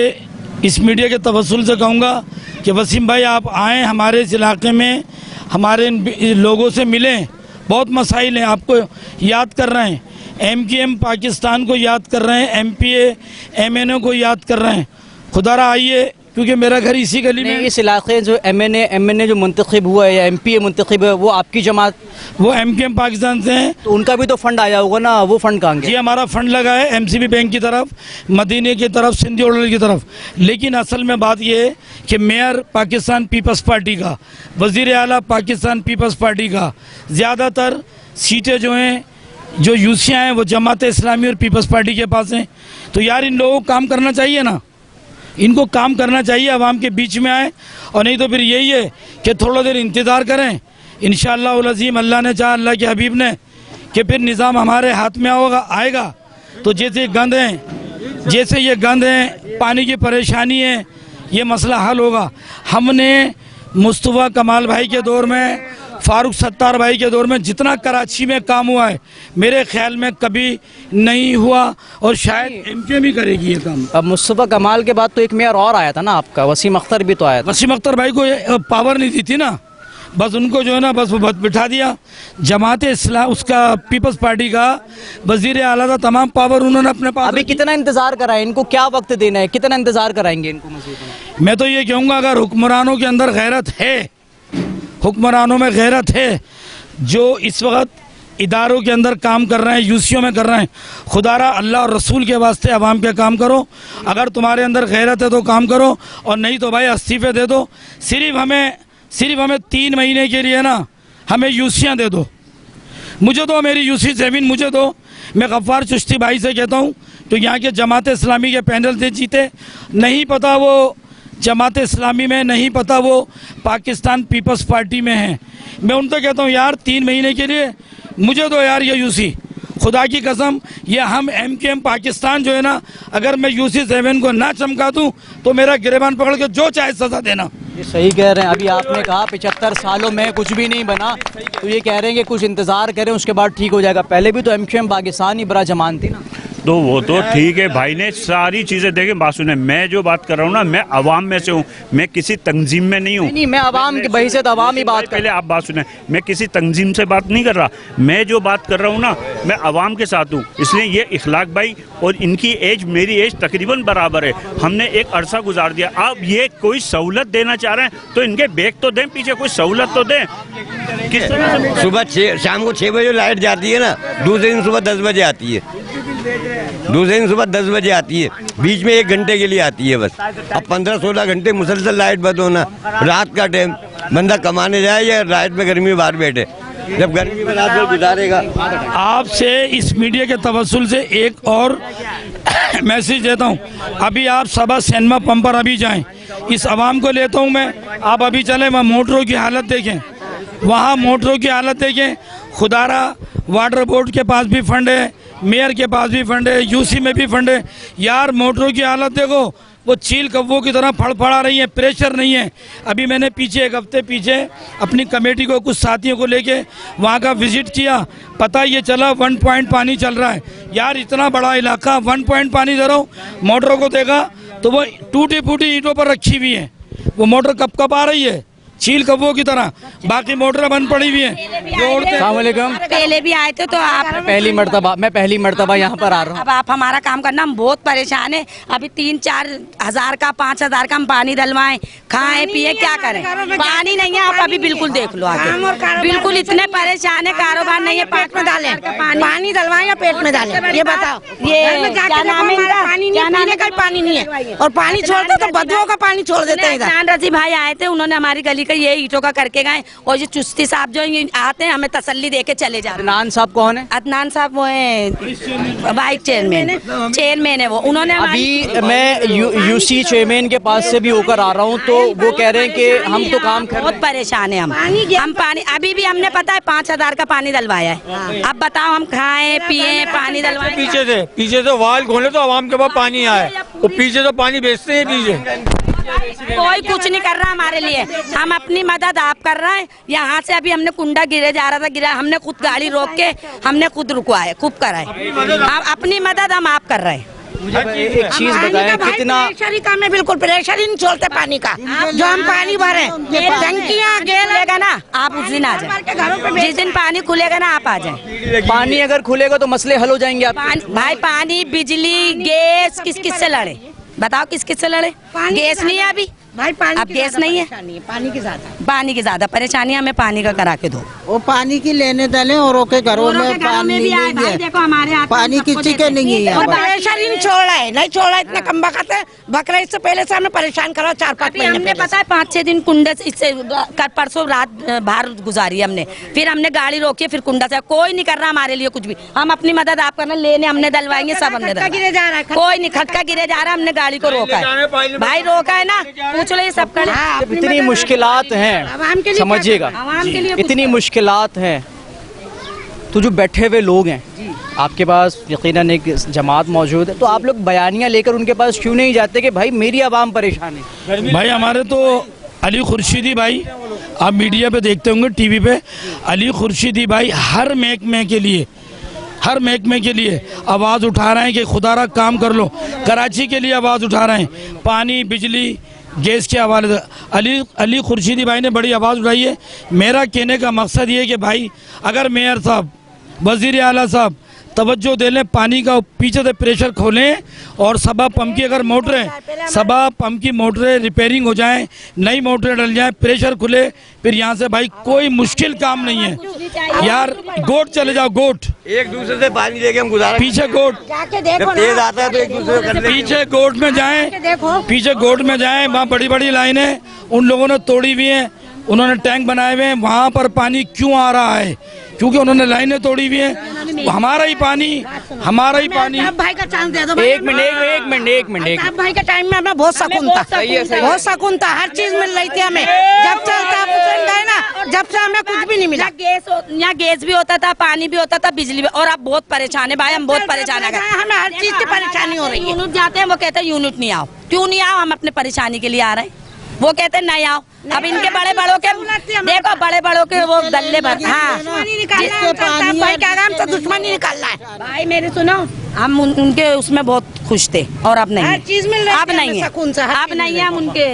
इस मीडिया के तवस्सुल से कहूँगा कि वसीम भाई आप आएँ हमारे इस इलाके में, हमारे लोगों से मिलें, बहुत मसाइल हैं, आपको याद कर रहे हैं, MKM पाकिस्तान को याद कर रहे हैं, MPA MNA को याद कर रहे हैं। खुदारा आइए, क्योंकि मेरा घर इसी गली में। इस इलाके जो MNA जो मुंतखब हुआ है या MPA मुंतखब है, वो आपकी जमात? वो MKM पाकिस्तान से हैं। तो उनका भी तो फंड आया होगा ना, वो फंड कहाँ गया? ये हमारा फंड लगा है MCB बैंक की तरफ, मदीने की तरफ, सिंधी होटल की तरफ। लेकिन असल में बात ये है कि मेयर पाकिस्तान पीपल्स पार्टी का, वज़ीर आला पाकिस्तान पीपल्स पार्टी का, ज़्यादातर सीटें जो हैं, जो UC हैं, वो जमात इस्लामी और पीपल्स पार्टी के पास हैं। तो यार इन लोगों को काम करना चाहिए ना, इनको काम करना चाहिए, आवाम के बीच में आए। और नहीं तो फिर यही है कि थोड़ा देर इंतज़ार करें, इंशाअल्लाह अज़ीम, अल्लाह ने चाहा, अल्लाह के हबीब ने, कि फिर निज़ाम हमारे हाथ में आएगा। तो जैसे गंद हैं, जैसे ये गंद हैं, पानी की परेशानी है, ये मसला हल होगा। हमने मुस्तफ़ा कमाल भाई के दौर में, फारूक सत्तार भाई के दौर में जितना कराची में काम हुआ है, मेरे ख्याल में कभी नहीं हुआ, और शायद MKM ही करेगी ये काम। अब मुस्तफ़ा कमाल के बाद तो एक मेयर और आया था ना आपका, वसीम अख्तर भी तो आया था। वसीम अख्तर भाई को पावर नहीं दी थी ना, बस उनको जो है ना बस बिठा दिया। जमात इस्लाम, उसका पीपल्स पार्टी का वज़ीर आला था, तमाम पावर उन्होंने अपने पास। अभी कितना इंतजार कराएं, इनको क्या वक्त देना है, कितना इंतजार कराएंगे इनको मज़ीद? मैं तो ये कहूँगा, अगर हुक्मरानों के अंदर गैरत है, हुक्मरानों में गैरत है, जो इस वक्त इदारों के अंदर काम कर रहे हैं, UCO में कर रहे हैं, खुदारा अल्लाह और रसूल के वास्ते आवाम के काम करो। अगर तुम्हारे अंदर गैरत है तो काम करो, और नहीं तो भाई इस्तीफे दे दो। सिर्फ हमें 3 महीने के लिए ना हमें UCयाँ दे दो, मुझे दो, मेरी UC7 मुझे दो। मैं गफ्फार चिश्ती भाई से कहता हूँ, तो यहाँ के जमात इस्लामी के पैनल से जीते, नहीं पता वो जमात इस्लामी में, नहीं पता वो पाकिस्तान पीपल्स पार्टी में है। मैं उनसे कहता हूँ यार 3 महीने के लिए मुझे दो यार ये UC, खुदा की कसम। ये हम MKM पाकिस्तान जो है ना, अगर मैं UC7 को ना चमका दूँ तो मेरा गिरेबान पकड़ के जो चाहे सजा देना। ये सही कह रहे हैं। अभी आपने कहा 75 सालों में कुछ भी नहीं बना, तो ये कह रहे हैं कि कुछ इंतज़ार करें, उसके बाद ठीक हो जाएगा। पहले भी तो MKM पाकिस्तान ही बड़ा जमान थी ना। तो वो तो ठीक है, भाई ने सारी चीज़ें देखे। बात सुने, मैं जो बात कर रहा हूँ ना, मैं अवाम में से हूँ, मैं किसी तंजीम में नहीं हूँ। नहीं, मैं अवाम की बही से तो अवाम ही बात कर। पहले आप बात सुने, मैं किसी तंजीम से बात नहीं कर रहा, मैं जो बात कर रहा हूँ ना, मैं अवाम के साथ हूँ। इसलिए ये इखलाक भाई और इनकी एज मेरी एज तकरीबन बराबर है, हमने एक अरसा गुजार दिया। अब ये कोई सहूलत देना चाह रहे हैं तो इनके बैग तो दें, पीछे कोई सहूलत तो दें। किस तरह से सुबह शाम को 6 बजे लाइट जाती है ना, दूसरे दिन सुबह 10 बजे आती है, दूसरे दिन सुबह 10 बजे आती है, बीच में 1 घंटे के लिए आती है बस। अब 15-16 घंटे मुसलसल लाइट बंद होना, रात का टाइम, बंदा कमाने जाए या रात में गर्मी में बाहर बैठे, जब गर्मी में रात भर गुजारेगा। आपसे इस मीडिया के तवस्सुल से एक और मैसेज देता हूँ, अभी आप सबा सिनेमा पंप पर अभी जाएं, इस आवाम को लेता हूँ मैं, आप अभी चलें, वहाँ मोटरों की हालत देखें, वहाँ मोटरों की हालत देखें। खुदारा वाटर बोर्ड के पास भी फंड है, मेयर के पास भी फंड है, यूसी में भी फंड है। यार मोटरों की हालत देखो, वो चील कौवों की तरह फड़फड़ा रही है, प्रेशर नहीं है। अभी मैंने पीछे एक हफ्ते पीछे अपनी कमेटी को कुछ साथियों को लेके वहाँ का विजिट किया, पता ये चला 1 पॉइंट पानी चल रहा है। यार इतना बड़ा इलाका 1 पॉइंट पानी दे रहा हूँ। मोटरों को देखा तो वो टूटी फूटी ईंटों पर रखी हुई है, वो मोटर कब कब आ रही है चील कौवों की तरह, बाकी मोटरें बंद पड़ी हुई हैं। पहले भी आए थे तो आप मैं पहली मर्तबा यहाँ पर आ रहा हूँ। अब आप हमारा काम करना, हम बहुत परेशान है। अभी 3-4 हज़ार का 5 हज़ार का हम पानी डलवाएं, खाएं पिए, क्या करें? पानी नहीं है। आप अभी बिल्कुल देख लो आगे, बिल्कुल इतने परेशान है, कारोबार नहीं है। पेट में डालें पानी डलवाएं या पेट में डालें, ये बताओ। ये क्या नाम है इनका? क्या नाम है? पानी नहीं है और पानी छोड़ते तो बदबू का पानी छोड़ देते हैं। अदनान रजी भाई आए थे, उन्होंने हमारी गली का ये ईंटों का करके गए, और ये चुस्ती साहब जो आते हैं हमें तसल्ली देके चले जाते हैं। अदनान साहब कौन है? अदनान साहब वो है वाइस चेयरमैन है वो। उन्होंने अभी मैं यूसी चेयरमैन के पास से भी होकर आ रहा हूँ, तो वो कह रहे हैं कि हम तो काम कर, बहुत परेशान है हम पानी अभी भी हमने पता है 5 हज़ार का पानी डलवाया है। अब बताओ हम खाएं पिए, पानी डलवाएं। पीछे से वाल खोले तो आवाम के पास पानी आए, और पीछे तो पानी बेचते हैं पीछे। कोई कुछ नहीं कर रहा हमारे लिए, हम अपनी मदद आप कर रहे हैं। यहाँ से अभी हमने कुंडा गिरे जा रहा था, गिरा, हमने खुद गाड़ी रोक के हमने खुद रुकवाए, खूब कराए। हम अपनी मदद हम आप कर रहे हैं। एक चीज बताएं, कितना प्रेशर का में बिल्कुल प्रेशर ही नहीं छोड़ते पानी का। जो हम पानी भरे टंकियाँ गेलेगा ना, आप उस दिन आ जाए। जिस दिन पानी खुलेगा ना आप आ जाए। पानी अगर खुलेगा तो मसले हल हो जाएंगे आप? भाई पानी, बिजली, गैस किस किस से लड़े? बताओ किस किस से लड़े? गैस नहीं है अभी भाई, पानी अब गैस नहीं है, पानी की ज्यादा परेशानी, हमें पानी का करा के दो। वो पानी की लेने दले और के घरों में पानी नहीं है। देखो हमारे पानी किसी के नहीं है। प्रेशर ही नहीं छोड़ा है, नहीं छोड़ा, इतना कम बखत है। बकरा इससे पहले से हमें परेशान करो 4-5 महीने। हमने पता है 5-6 दिन कुंडे से, इससे परसों रात बाहर गुजारी हमने, फिर हमने गाड़ी रोकी, फिर कुंडा से। कोई नहीं कर रहा हमारे लिए कुछ भी। हम अपनी मदद आप करना, लेने हमने डलवाएंगे, सब हमने गिरे जा रहा है। कोई नहीं, खटका गिरे जा रहा है, हमने गाड़ी को रोका है भाई, रोका है ना, पूछ लो ये सब कर। इतनी मुश्किलात हैं, समझिएगा, इतनी मुश्किलात हैं, तो जो बैठे हुए लोग हैं आपके पास यकीनन एक जमात मौजूद है, तो आप लोग बयानियां लेकर उनके पास क्यों नहीं जाते कि भाई मेरी आवाम परेशान है? भाई हमारे तो अली खुर्शीदी भाई, आप मीडिया पे देखते होंगे, टीवी पे, अली खुर्शीदी भाई हर महकमे के लिए आवाज़ उठा रहे हैं कि खुदारा काम कर लो। कराची के लिए आवाज़ उठा रहे हैं, पानी, बिजली, गैस के हवाले से। अली खुर्शीदी भाई ने बड़ी आवाज़ उठाई है। मेरा कहने का मकसद ये है कि भाई अगर मेयर साहब, वज़ीर आला साहब तवज्जो दे लें, पानी का पीछे से प्रेशर खोलें, और सबा पंप की अगर मोटरें, सबा पंप की मोटरें रिपेयरिंग हो जाएं, नई मोटरें डल जाएं, प्रेशर खुले, फिर यहाँ से भाई कोई मुश्किल काम नहीं है। यार गोट चले जाओ, गोट एक दूसरे से पानी लेके हम गुजारा, पीछे गोट जब तेज आता है तो एक दूसरे को कर लेंगे। पीछे गोट में जाएं, वहाँ बड़ी बड़ी लाइनें उन लोगों ने तोड़ी हुई हैं, उन्होंने टैंक बनाए हुए हैं। वहाँ पर पानी क्यों आ रहा है? क्योंकि उन्होंने लाइनें तोड़ी हुई हैं। हमारा ही पानी भाई का चांस दे दो। एक मिनट भाई के टाइम में हमें बहुत सुकून था, बहुत सुकून था, हर चीज मिल रही थी हमें। जब से गए ना, जब से हमें कुछ भी नहीं मिला। यहाँ गैस भी होता था, पानी भी होता था, बिजली भी। और अब बहुत परेशान है भाई, हम बहुत परेशान है, हमें हर चीज की परेशानी हो रही है। यूनिट जाते हैं, वो कहते हैं यूनिट नहीं आओ। क्यों नहीं आओ? हम अपने परेशानी के लिए आ रहे हैं, वो कहते हैं नहीं आओ। अब इनके बड़े बड़ों के देखो, बड़े बड़ों के वो गल्ले भर, हाँ भाई क्या नाम से दुश्मनी निकालना है। भाई मेरे सुनो, हम उनके उसमें बहुत खुश थे, और अब नहीं, चीज मिल रही है, अब नहीं है, अब नहीं है। हम उनके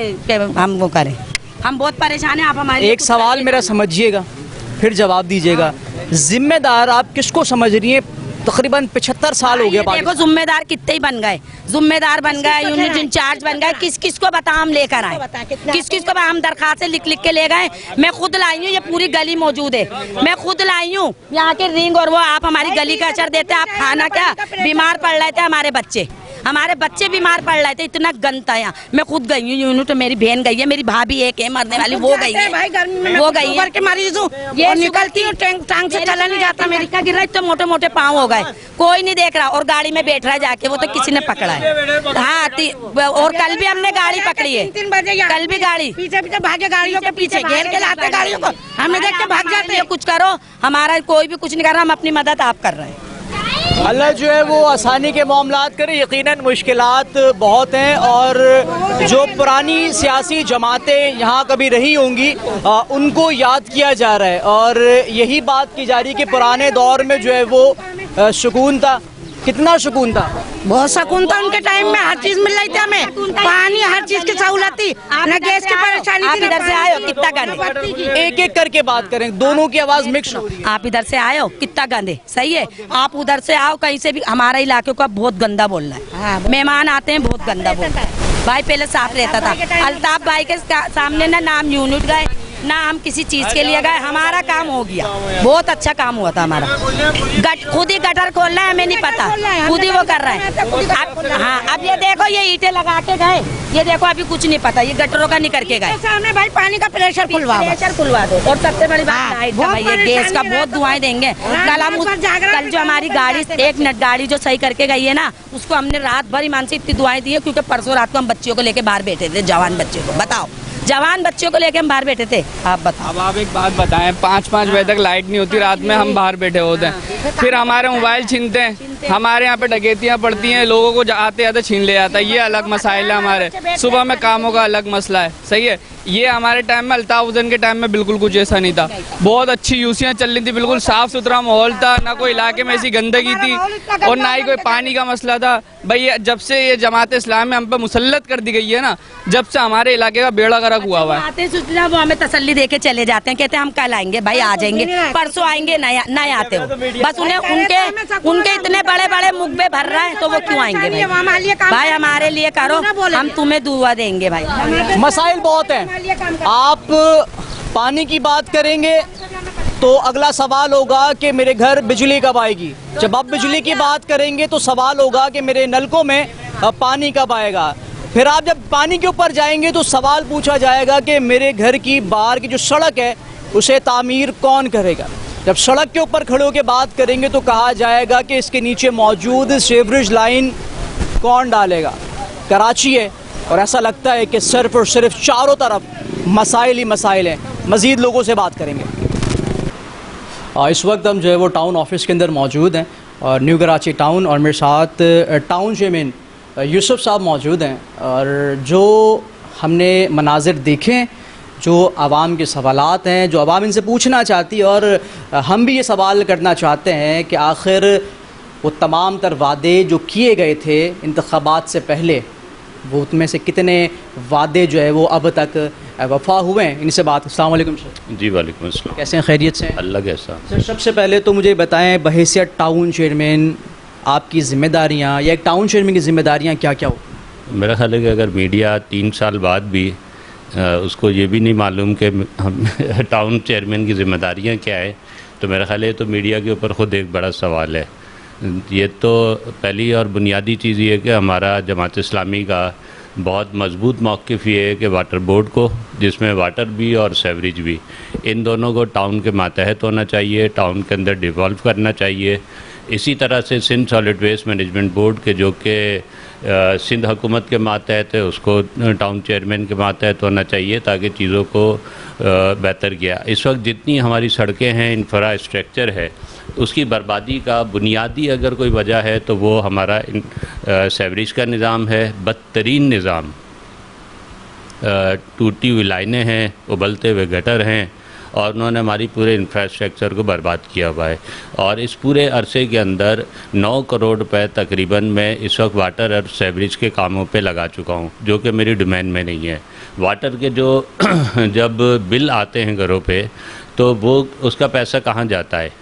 हम वो करें, हम बहुत परेशान है। आप हमारे एक सवाल मेरा समझिएगा, फिर जवाब दीजिएगा। जिम्मेदार आप किसको समझ रही है? तकरीबन 75 साल हो गया। देखो जिम्मेदार कितने ही बन गए, जिम्मेदार बन गए, यूनिट इंचार्ज बन गए। किस किस को बता हम लेकर आए, किस किस को हम दरखास्तें लिख लिख के ले गए। मैं खुद लाई हूँ, ये पूरी गली मौजूद है, मैं खुद लाई हूँ। यहाँ के रिंग और वो आप हमारी गली का अचर देते, आप खाना क्या, बीमार पड़ रहे थे हमारे बच्चे बीमार पड़ रहे थे, इतना गंद था यहाँ। मैं खुद गई हूँ यूनिट, मेरी बहन गई है, मेरी भाभी एक है मरने वाली, वो गई है, वो गई है। मरीज हूँ, ये निकलती हूँ, टांग से चला नहीं जाता, मेरी का गिर रहा है, तो मोटे मोटे पाँव हो गए, कोई नहीं देख रहा। और गाड़ी में बैठ रहा है जाके, वो तो किसी ने पकड़ा है। हाँ, और कल भी हमने गाड़ी पकड़ी है, 3 बजे कल भी गाड़ी पीछे भागे, गाड़ियों के पीछे घेर के लाते गाड़ियों को, हमें देख के भाग जाते हैं। कुछ करो, हमारा कोई भी कुछ नहीं कर रहा, हम अपनी मदद आप कर रहे हैं। अल्लाह जो है वो आसानी के मामलात करे। यकीनन मुश्किलात बहुत हैं और जो पुरानी सियासी जमातें यहाँ कभी रही होंगी उनको याद किया जा रहा है और यही बात की जा रही है कि पुराने दौर में जो है वो सुकून था। कितना सुकून था? बहुत सुकून था उनके टाइम में, हर चीज मिल रही थी हमें, पानी, हर चीज की सहूलत थी, न गैस की परेशानी थी। इधर से आए हो कितना गंदे, एक एक करके बात करें, दोनों की आवाज मिक्स हो रही है। आप इधर से आए हो कितना गंदे, सही है। आप उधर से आओ कहीं से भी, हमारा इलाके का बहुत गंदा बोलना है। मेहमान आते हैं बहुत गंदा बोलना है। भाई पहले साफ रहता था। अल्ताफ भाई के सामने ना हम यूनिट गए ना हम किसी चीज के लिए गए, हमारा काम हो गया, बहुत अच्छा काम हुआ था हमारा। खुद ही गटर खोलना है, हमें नहीं पता, खुद ही वो कर रहा है। हाँ अब ये देखो, ये ईंटें लगा के गए, ये देखो अभी कुछ नहीं पता, ये गटरों का नहीं करके गए। सामने भाई पानी का प्रेशर खुलवा दो। और सबसे बड़ी बात लाइट का, भाई ये गैस का बहुत दुआएं देंगे। कल जो हमारी गाड़ी, एक मिनट, गाड़ी जो सही करके गई है ना, उसको हमने रात भर ईमान से इतनी दुआएं दी है, क्योंकि परसों रात को हम बच्चियों को लेके बाहर बैठे थे, जवान बच्चियों को, बताओ, जवान बच्चों को लेके हम बाहर बैठे थे। आप बताओ। अब आप एक बात बताएं, 5-5 बजे तक लाइट नहीं होती, रात में हम बाहर बैठे होते हैं, फिर हमारे मोबाइल छीनते हैं, हमारे यहाँ पे डकैतियाँ पड़ती हैं, लोगों को आते आते छीन ले जाता है। ये अलग मसाइल है हमारे, सुबह में कामों का अलग मसला है, सही है। ये हमारे टाइम में, अल्ताफ हुसैन के टाइम में बिल्कुल कुछ ऐसा नहीं था। बहुत अच्छी यूसियाँ चल रही थी, बिल्कुल साफ सुथरा माहौल था, ना कोई इलाके में ऐसी गंदगी थी और ना ही कोई पानी का मसला था। भाई जब से ये जमात इस्लाम में हम पे मुसल्लत कर दी गई है ना, जब से हमारे इलाके का बेड़ा गर्क हुआ हुआ है। वो हमें तसल्ली दे के चले जाते हैं, कहते हैं हम कल आएंगे, भाई आ जाएंगे, परसों आएंगे, नहीं आते हो। बस उन्हें उनके इतने बड़े बड़े मुकबे भर रहा है तो वो क्यों आएंगे? भाई हमारे लिए करो, हम तुम्हें दुआ देंगे। भाई मसाइल बहुत हैं। आप पानी की बात करेंगे तो अगला सवाल होगा कि मेरे घर बिजली कब आएगी। जब आप बिजली की बात करेंगे तो सवाल होगा कि मेरे नलकों में पानी कब आएगा। फिर आप जब पानी के ऊपर जाएंगे तो सवाल पूछा जाएगा कि मेरे घर की बाहर की जो सड़क है उसे तामीर कौन करेगा। जब सड़क के ऊपर खड़े होकर बात करेंगे तो कहा जाएगा कि इसके नीचे मौजूद सीवरेज लाइन कौन डालेगा। कराची है और ऐसा लगता है कि सिर्फ और सिर्फ चारों तरफ मसाइल ही मसाइल हैं। मज़ीद लोगों से बात करेंगे। इस वक्त हम जो है वो टाउन ऑफिस के अंदर मौजूद हैं और न्यू कराची टाउन, और मेरे साथ टाउन चेयरमैन यूसुफ साहब मौजूद हैं। और जो हमने मनाजिर देखे, जो आवाम के सवालात हैं, जो आवाम इनसे पूछना चाहती है, और हम भी ये सवाल करना चाहते हैं कि आखिर वो तमाम तर वादे जो किए गए थे इंतखाबात से पहले, वो उनमें से कितने वादे जो है वो अब तक वफा हुए हैं। इनसे बात। अस्सलाम वालेकुम सर। जी वालेकुम अस्सलाम। कैसे हैं? खैरियत से? अल्लाह कैसा। सर सबसे पहले तो मुझे बताएं, बहैसियत टाउन चेयरमैन आपकी ज़िम्मेदारियां या एक टाउन चेयरमैन की ज़िम्मेदारियां क्या क्या हो? मेरा ख्याल है कि अगर मीडिया 3 साल बाद भी उसको ये भी नहीं मालूम कि हम टाउन चेयरमैन की ज़िम्मेदारियां क्या है, तो मेरा ख्याल है तो मीडिया के ऊपर ख़ुद एक बड़ा सवाल है। ये तो पहली और बुनियादी चीज़ ये है कि हमारा जमात इस्लामी का बहुत मजबूत मौक़िफ़ ये है कि वाटर बोर्ड को, जिसमें वाटर भी और सेवरेज भी, इन दोनों को टाउन के मातहत होना चाहिए, टाउन के अंदर डिवॉल्व करना चाहिए। इसी तरह से Sindh solid waste management board के, जो कि सिंध हुकूमत के मातहत है, उसको टाउन चेयरमैन के मातहत होना चाहिए, ताकि चीज़ों को बेहतर किया। इस वक्त जितनी हमारी सड़कें हैं, इंफ्रास्ट्रक्चर है, उसकी बर्बादी का बुनियादी अगर कोई वजह है तो वो हमारा सेवरेज का निज़ाम है। बदतरीन निज़ाम, टूटी हुई लाइनें हैं, उबलते हुए गटर हैं, और उन्होंने हमारी पूरे इंफ्रास्ट्रक्चर को बर्बाद किया हुआ है। और इस पूरे अरसे के अंदर 9 करोड़ रुपए तकरीबन मैं इस वक्त वाटर और सेवरेज के कामों पे लगा चुका हूँ, जो कि मेरी डोमेन में नहीं है। वाटर के जो जब बिल आते हैं घरों पे, तो वो उसका पैसा कहाँ जाता है?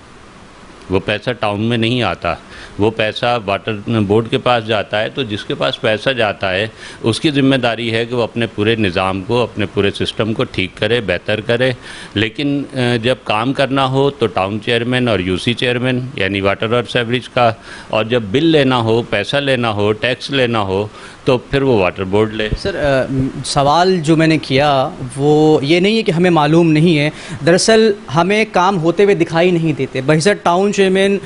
वो पैसा टाउन में नहीं आता, वो पैसा वाटर बोर्ड के पास जाता है। तो जिसके पास पैसा जाता है उसकी ज़िम्मेदारी है कि वो अपने पूरे निज़ाम को, अपने पूरे सिस्टम को ठीक करे, बेहतर करे। लेकिन जब काम करना हो तो टाउन चेयरमैन और यूसी चेयरमैन, यानी वाटर और सेवरेज का, और जब बिल लेना हो, पैसा लेना हो, टैक्स लेना हो, तो फिर वो वाटर बोर्ड ले। सर सवाल जो मैंने किया वो ये नहीं है कि हमें मालूम नहीं है, दरअसल हमें काम होते हुए दिखाई नहीं देते। बहैसियत टाउन चेयरमैन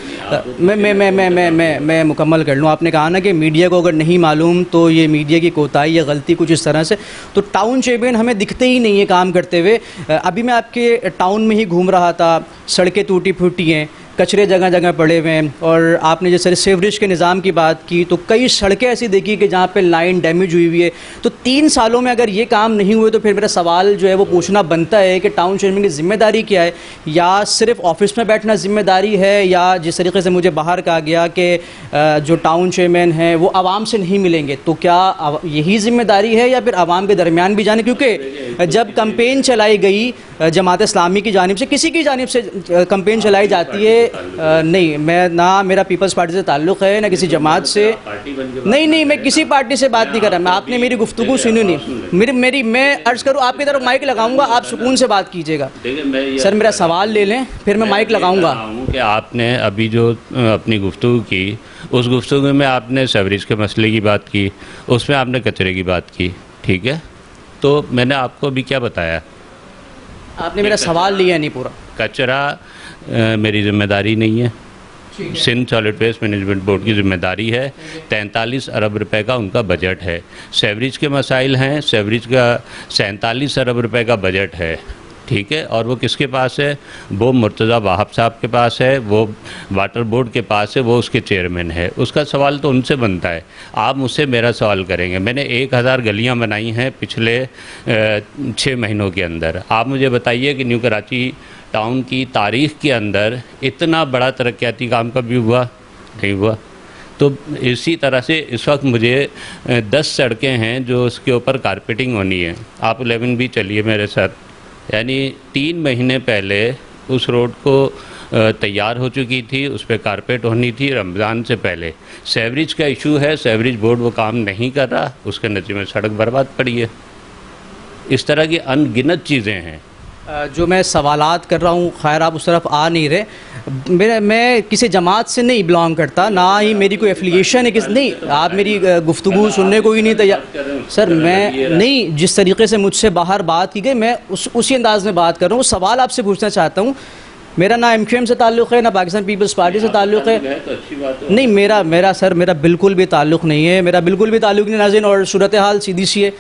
मैं मुकम्मल कर लूँ। आपने कहा ना कि मीडिया को अगर नहीं मालूम तो ये मीडिया की कोताही या गलती कुछ इस तरह से, तो टाउन चेयरमैन हमें दिखते ही नहीं है काम करते हुए। अभी मैं आपके टाउन में ही घूम रहा था, सड़कें टूटी फूटी हैं, कचरे जगह जगह पड़े हुए हैं, और आपने जैसे सीवरेज के निज़ाम की बात की तो कई सड़कें ऐसी देखी कि जहाँ पे लाइन डैमेज हुई हुई है। तो 3 सालों में अगर ये काम नहीं हुए तो फिर मेरा सवाल जो है वो पूछना बनता है कि टाउन चेयरमैन की जिम्मेदारी क्या है, या सिर्फ ऑफिस में बैठना जिम्मेदारी है, या जिस तरीके से मुझे बाहर कहा गया कि जो टाउन चेयरमैन हैं वो आवाम से नहीं मिलेंगे, तो क्या यही जिम्मेदारी है या फिर आवाम के दरमियान भी जाने? क्योंकि जब कंपेन चलाई गई जमात इस्लामी की जानिब से, किसी की जानिब से कंपेन चलाई जाती है, नहीं मैं ना मेरा पीपल्स पार्टी से ताल्लुक़ है ना किसी जमात से, नहीं मैं किसी पार्टी से बात नहीं कर रहा। मैं आपने मेरी गुफ्तगू सुनी नहीं, मेरी मैं अर्ज़ करूँ आपकी तरफ माइक लगाऊंगा, आप सुकून से बात कीजिएगा। सर मेरा सवाल ले लें फिर मैं माइक लगाऊंगा। कि आपने अभी जो अपनी गुफ्तगू की, उस गुफ्तगू में आपने सेवरेज के मसले की बात की, उसमें आपने कचरे की बात की, ठीक है, तो मैंने आपको अभी क्या बताया? आपने मेरा सवाल लिया नहीं पूरा। कचरा मेरी जिम्मेदारी नहीं है, Sindh solid waste management board की जिम्मेदारी है। 43 अरब रुपए का उनका बजट है। सेवरेज के मसाइल हैं, सेवरेज का 47 अरब रुपए का बजट है, ठीक है, और वो किसके पास है? वो मुर्तज़ा वाहब साहब के पास है, वो वाटर बोर्ड के पास है, वो उसके चेयरमैन है। उसका सवाल तो उनसे बनता है, आप मुझसे मेरा सवाल करेंगे। मैंने 1000 गलियां बनाई हैं पिछले 6 महीनों के अंदर। आप मुझे बताइए कि न्यू कराची टाउन की तारीख़ के अंदर इतना बड़ा तरक्याती काम कभी हुआ? नहीं हुआ। तो इसी तरह से इस वक्त मुझे 10 सड़कें हैं जो उसके ऊपर कारपेटिंग होनी है। आप 11 भी चलिए मेरे साथ, यानी 3 महीने पहले उस रोड को तैयार हो चुकी थी, उस पर कारपेट होनी थी रमज़ान से पहले। सेवरेज का इशू है, सेवरेज बोर्ड वो काम नहीं कर रहा, उसके नतीजे में सड़क बर्बाद पड़ी है। इस तरह की अनगिनत चीज़ें हैं। जो मैं सवालात कर रहा हूँ, खैर आप उस तरफ आ नहीं रहे। मैं किसी जमात से नहीं बिलोंग करता, ना ही मेरी कोई एफिलिएशन है किस, नहीं आप मेरी गुफ्तगू सुनने को ही नहीं तैयार। सर मैं नहीं, जिस तरीके से मुझसे बाहर बात की गई मैं उसी अंदाज में बात कर रहा हूँ। सवाल आपसे पूछना चाहता हूँ, मेरा ना MQM से ताल्लुक़ है ना पाकिस्तान पीपल्स पार्टी से ताल्लुक़ है, नहीं मेरा सर मेरा बिल्कुल भी ताल्लुक़ नहीं है, मेरा बिल्कुल भी ताल्लुक़ नहीं नाज़रीन। और सूरत हाल सीधी सी है,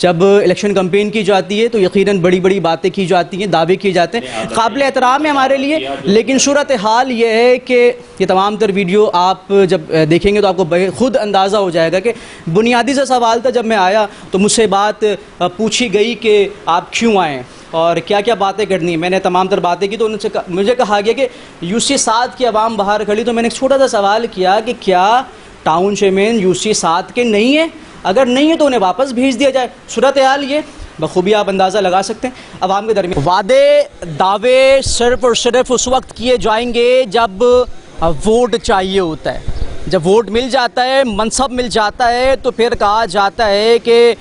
जब इलेक्शन कैंपेन की जाती है तो यकीनन बड़ी बड़ी बातें की जाती हैं, दावे किए जाते हैं, काबिल एहतराम है हमारे लिए। लेकिन सूरत हाल ये है कि ये तमाम तर वीडियो आप जब देखेंगे तो आपको खुद अंदाज़ा हो जाएगा कि बुनियादी सा सवाल था। जब मैं आया तो मुझसे बात पूछी गई कि आप क्यों आएँ और क्या क्या बातें करनी है। मैंने तमाम तर बातें की तो उनसे मुझे कहा गया कि UC 7 की आवाम बाहर खड़ी। तो मैंने एक छोटा सा सवाल किया कि क्या टाउन चेयरमैन UC 7 के नहीं है? अगर नहीं है तो उन्हें वापस भेज दिया जाए। सूरत हाल ये बखूबी आप अंदाज़ा लगा सकते हैं। आवाम के दरमियान वादे दावे सिर्फ और सिर्फ उस वक्त किए जाएंगे जब वोट चाहिए होता है। जब वोट मिल जाता है, मनसब मिल जाता है, तो फिर कहा जाता है कि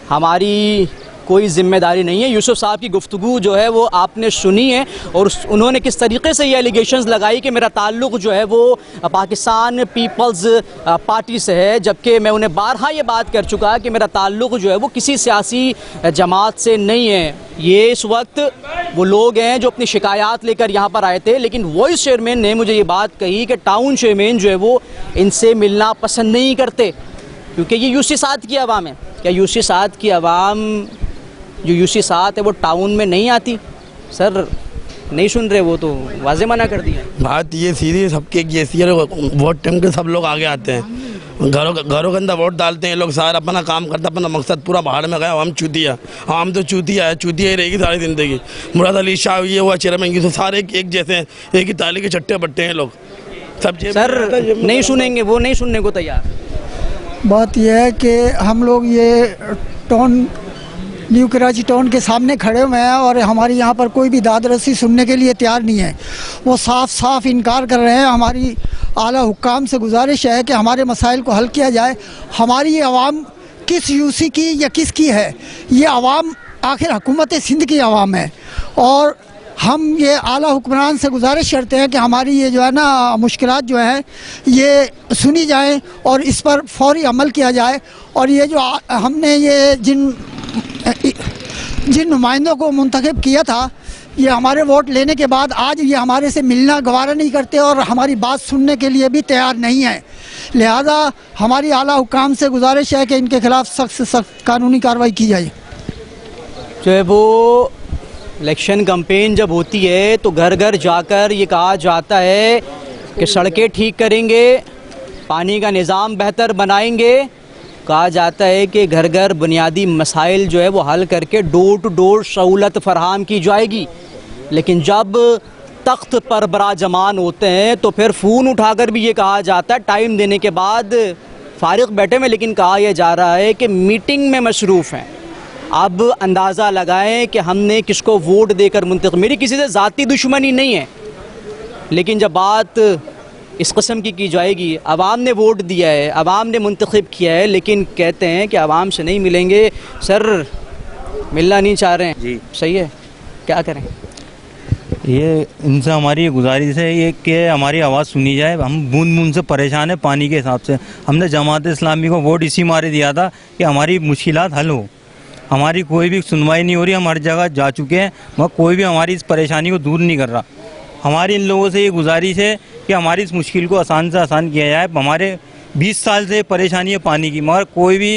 हमारी कोई ज़िम्मेदारी नहीं है। यूसुफ साहब की गुफ्तगू जो है वो आपने सुनी है, और उन्होंने किस तरीके से ये एलिगेशंस लगाई कि मेरा ताल्लुक़ जो है वो पाकिस्तान पीपल्स पार्टी से है, जबकि मैं उन्हें बारहा ये बात कर चुका कि मेरा ताल्लुक़ जो है वो किसी सियासी जमात से नहीं है। ये इस वक्त वो लोग हैं जो अपनी शिकायत लेकर यहाँ पर आए थे, लेकिन वॉइस चेयरमैन ने मुझे ये बात कही कि टाउन चेयरमैन जो है वो इनसे मिलना पसंद नहीं करते, क्योंकि ये UC 7 की आवाम है। क्या UC 7 की आवाम जो UC 7 है वो टाउन में नहीं आती? सर नहीं सुन रहे, वो तो वाजे मना कर दिया। बात ये सीधी सबके जैसी है, वोट टाइम के सब लोग आगे आते हैं, घरों के अंदर वोट डालते हैं लोग, सारा अपना काम करते, अपना मकसद पूरा बाहर में गया। हम चूतिया, हम तो चूतिया है, चूतिया ही रहेगी सारी ज़िंदगी। मुराद अली शाह ये हुआ चेयरमैन, तो सारे एक जैसे हैं, एक ही ताली के चट्टे बट्टे हैं लोग सब। सर नहीं सुनेंगे, वो नहीं सुनने को तैयार। बात यह है कि हम लोग ये टाउन न्यू कराची टाउन के सामने खड़े हुए हैं और हमारी यहाँ पर कोई भी दाद रसी सुनने के लिए तैयार नहीं है। वो साफ साफ इनकार कर रहे हैं। हमारी आला हुक्काम से गुजारिश है कि हमारे मसाइल को हल किया जाए। हमारी ये आवाम किस UC की या किसकी है? ये आवाम आखिर हुकूमत सिंध की आवाम है, और हम ये आला हुक्मरान से गुजारिश करते हैं कि हमारी ये जो है ना मुश्किलात जो हैं ये सुनी जाएं और इस पर फौरी अमल किया जाए। और ये जो हमने ये जिन नुमाइंदों को मुंतखब किया था, ये हमारे वोट लेने के बाद आज ये हमारे से मिलना गवारा नहीं करते और हमारी बात सुनने के लिए भी तैयार नहीं है। लिहाजा हमारी आला हुक्काम से गुजारिश है कि इनके खिलाफ सख्त से सख्त कानूनी कार्रवाई की जाए। जो है वो इलेक्शन कैंपेन जब होती है तो घर घर जाकर ये कहा जाता है कि सड़कें ठीक करेंगे, पानी का निज़ाम बेहतर बनाएंगे, कहा जाता है कि घर घर बुनियादी मसाइल जो है वो हल करके डोर टू डोर सहूलत फराहम की जाएगी। लेकिन जब तख्त पर बराजमान होते हैं तो फिर फ़ोन उठाकर भी ये कहा जाता है टाइम देने के बाद फारिग बैठे हुए, लेकिन कहा यह जा रहा है कि मीटिंग में मशरूफ़ हैं। अब अंदाज़ा लगाएं कि हमने किसको वोट देकर मुंतखब, मेरी किसी से ज़ाती दुश्मनी नहीं है, लेकिन जब बात इस किस्म की जाएगी, अवाम ने वोट दिया है, अवाम ने मुंतखब किया है, लेकिन कहते हैं कि अवाम से नहीं मिलेंगे, सर मिलना नहीं चाह रहे हैं जी, सही है, क्या करें? ये इनसे हमारी गुजारिश है ये कि हमारी आवाज़ सुनी जाए। हम बूंद बूंद से परेशान है पानी के हिसाब से। हमने जमात इस्लामी को वोट इसी मारे दिया था कि हमारी मुश्किलात हल हो। हमारी कोई भी सुनवाई नहीं हो रही, हम हर जगह जा चुके हैं मगर कोई भी हमारी इस परेशानी को दूर नहीं कर रहा। हमारी इन लोगों से ये गुजारिश है कि हमारी इस मुश्किल को आसान से आसान किया जाए। हमारे 20 साल से परेशानी है पानी की, मगर कोई भी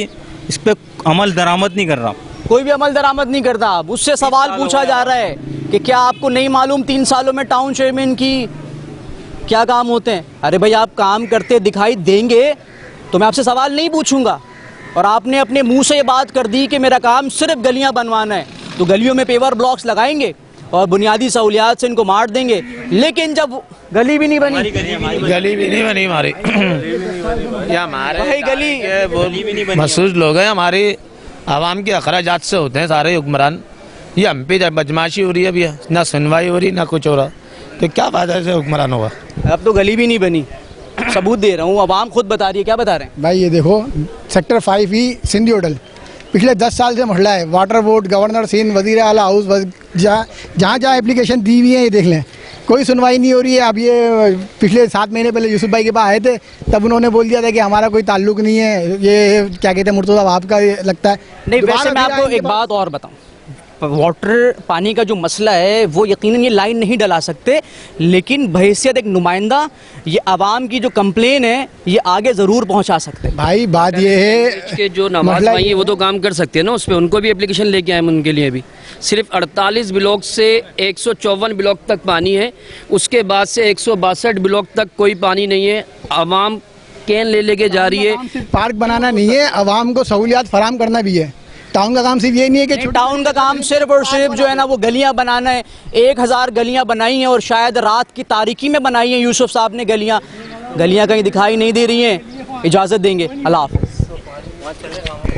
इस पर अमल दरामद नहीं कर रहा। कोई भी अमल दरामद नहीं करता। अब उससे सवाल पूछा जा रहा है कि क्या आपको नहीं मालूम 3 सालों में टाउन चेयरमैन की क्या काम होते हैं? अरे भाई, आप काम करते दिखाई देंगे तो मैं आपसे सवाल नहीं पूछूंगा। और आपने अपने मुंह से ये बात कर दी कि मेरा काम सिर्फ गलियां बनवाना है, तो गलियों में पेवर ब्लॉक्स लगाएंगे और बुनियादी सहूलियात से इनको मार देंगे। लेकिन जब गली भी नहीं बनी, गली भी नहीं बनी हमारी, ये हमारे गली महसूस लोग हैं, हमारी आवाम के अखराजात से होते हैं सारे हुक्मरान। ये हम पे बदमाशी हो रही है, अभी ना सुनवाई हो रही ना कुछ हो रहा, तो क्या फायदा से हुक्मरान होगा? अब तो गली भी नहीं बनी, सबूत दे रहा हूँ, आवाम खुद बता रही है। क्या बता रहे हैं भाई? ये देखो, सेक्टर 5E सिंधी होटल पिछले 10 साल से मसला है। वाटर बोर्ड, गवर्नर सिंध, वजीर आला हाउस, जहाँ जहाँ एप्लीकेशन दी हुई है, ये देख लें, कोई सुनवाई नहीं हो रही है। अब ये पिछले 7 महीने पहले यूसुफ भाई के पास आए थे, तब उन्होंने बोल दिया था कि हमारा कोई ताल्लुक नहीं है, ये क्या कहते हैं मुर्तज़ा वहाब का लगता है। नहीं, वैसे मैं आपको एक बात और बताऊं, वाटर पानी का जो मसला है वो यकीनन ये लाइन नहीं डला सकते, लेकिन बहैसियत एक नुमाइंदा ये आवाम की जो कंप्लेन है ये आगे ज़रूर पहुंचा सकते हैं। भाई बात ये है कि जो नमाज भाई है वो तो काम कर सकते हैं ना, उस पर उनको भी एप्लीकेशन लेके आए हम उनके लिए भी। सिर्फ 48 ब्लॉक से 154 ब्लॉक तक पानी है, उसके बाद से 162 ब्लॉक तक कोई पानी नहीं है। आवाम कैन ले लेके जा रही है। पार्क बनाना नहीं है, आवाम को सहूलियात फराम करना भी है। टाउन का काम सिर्फ ये नहीं है कि टाउन का काम सिर्फ और सिर्फ जो है ना वो गलियां बनाना है। 1000 गलियां बनाई हैं और शायद रात की तारीकी में बनाई हैं यूसुफ साहब ने गलियां कहीं दिखाई नहीं दे रही हैं। इजाज़त देंगे, अल्लाह हाफ़िज़।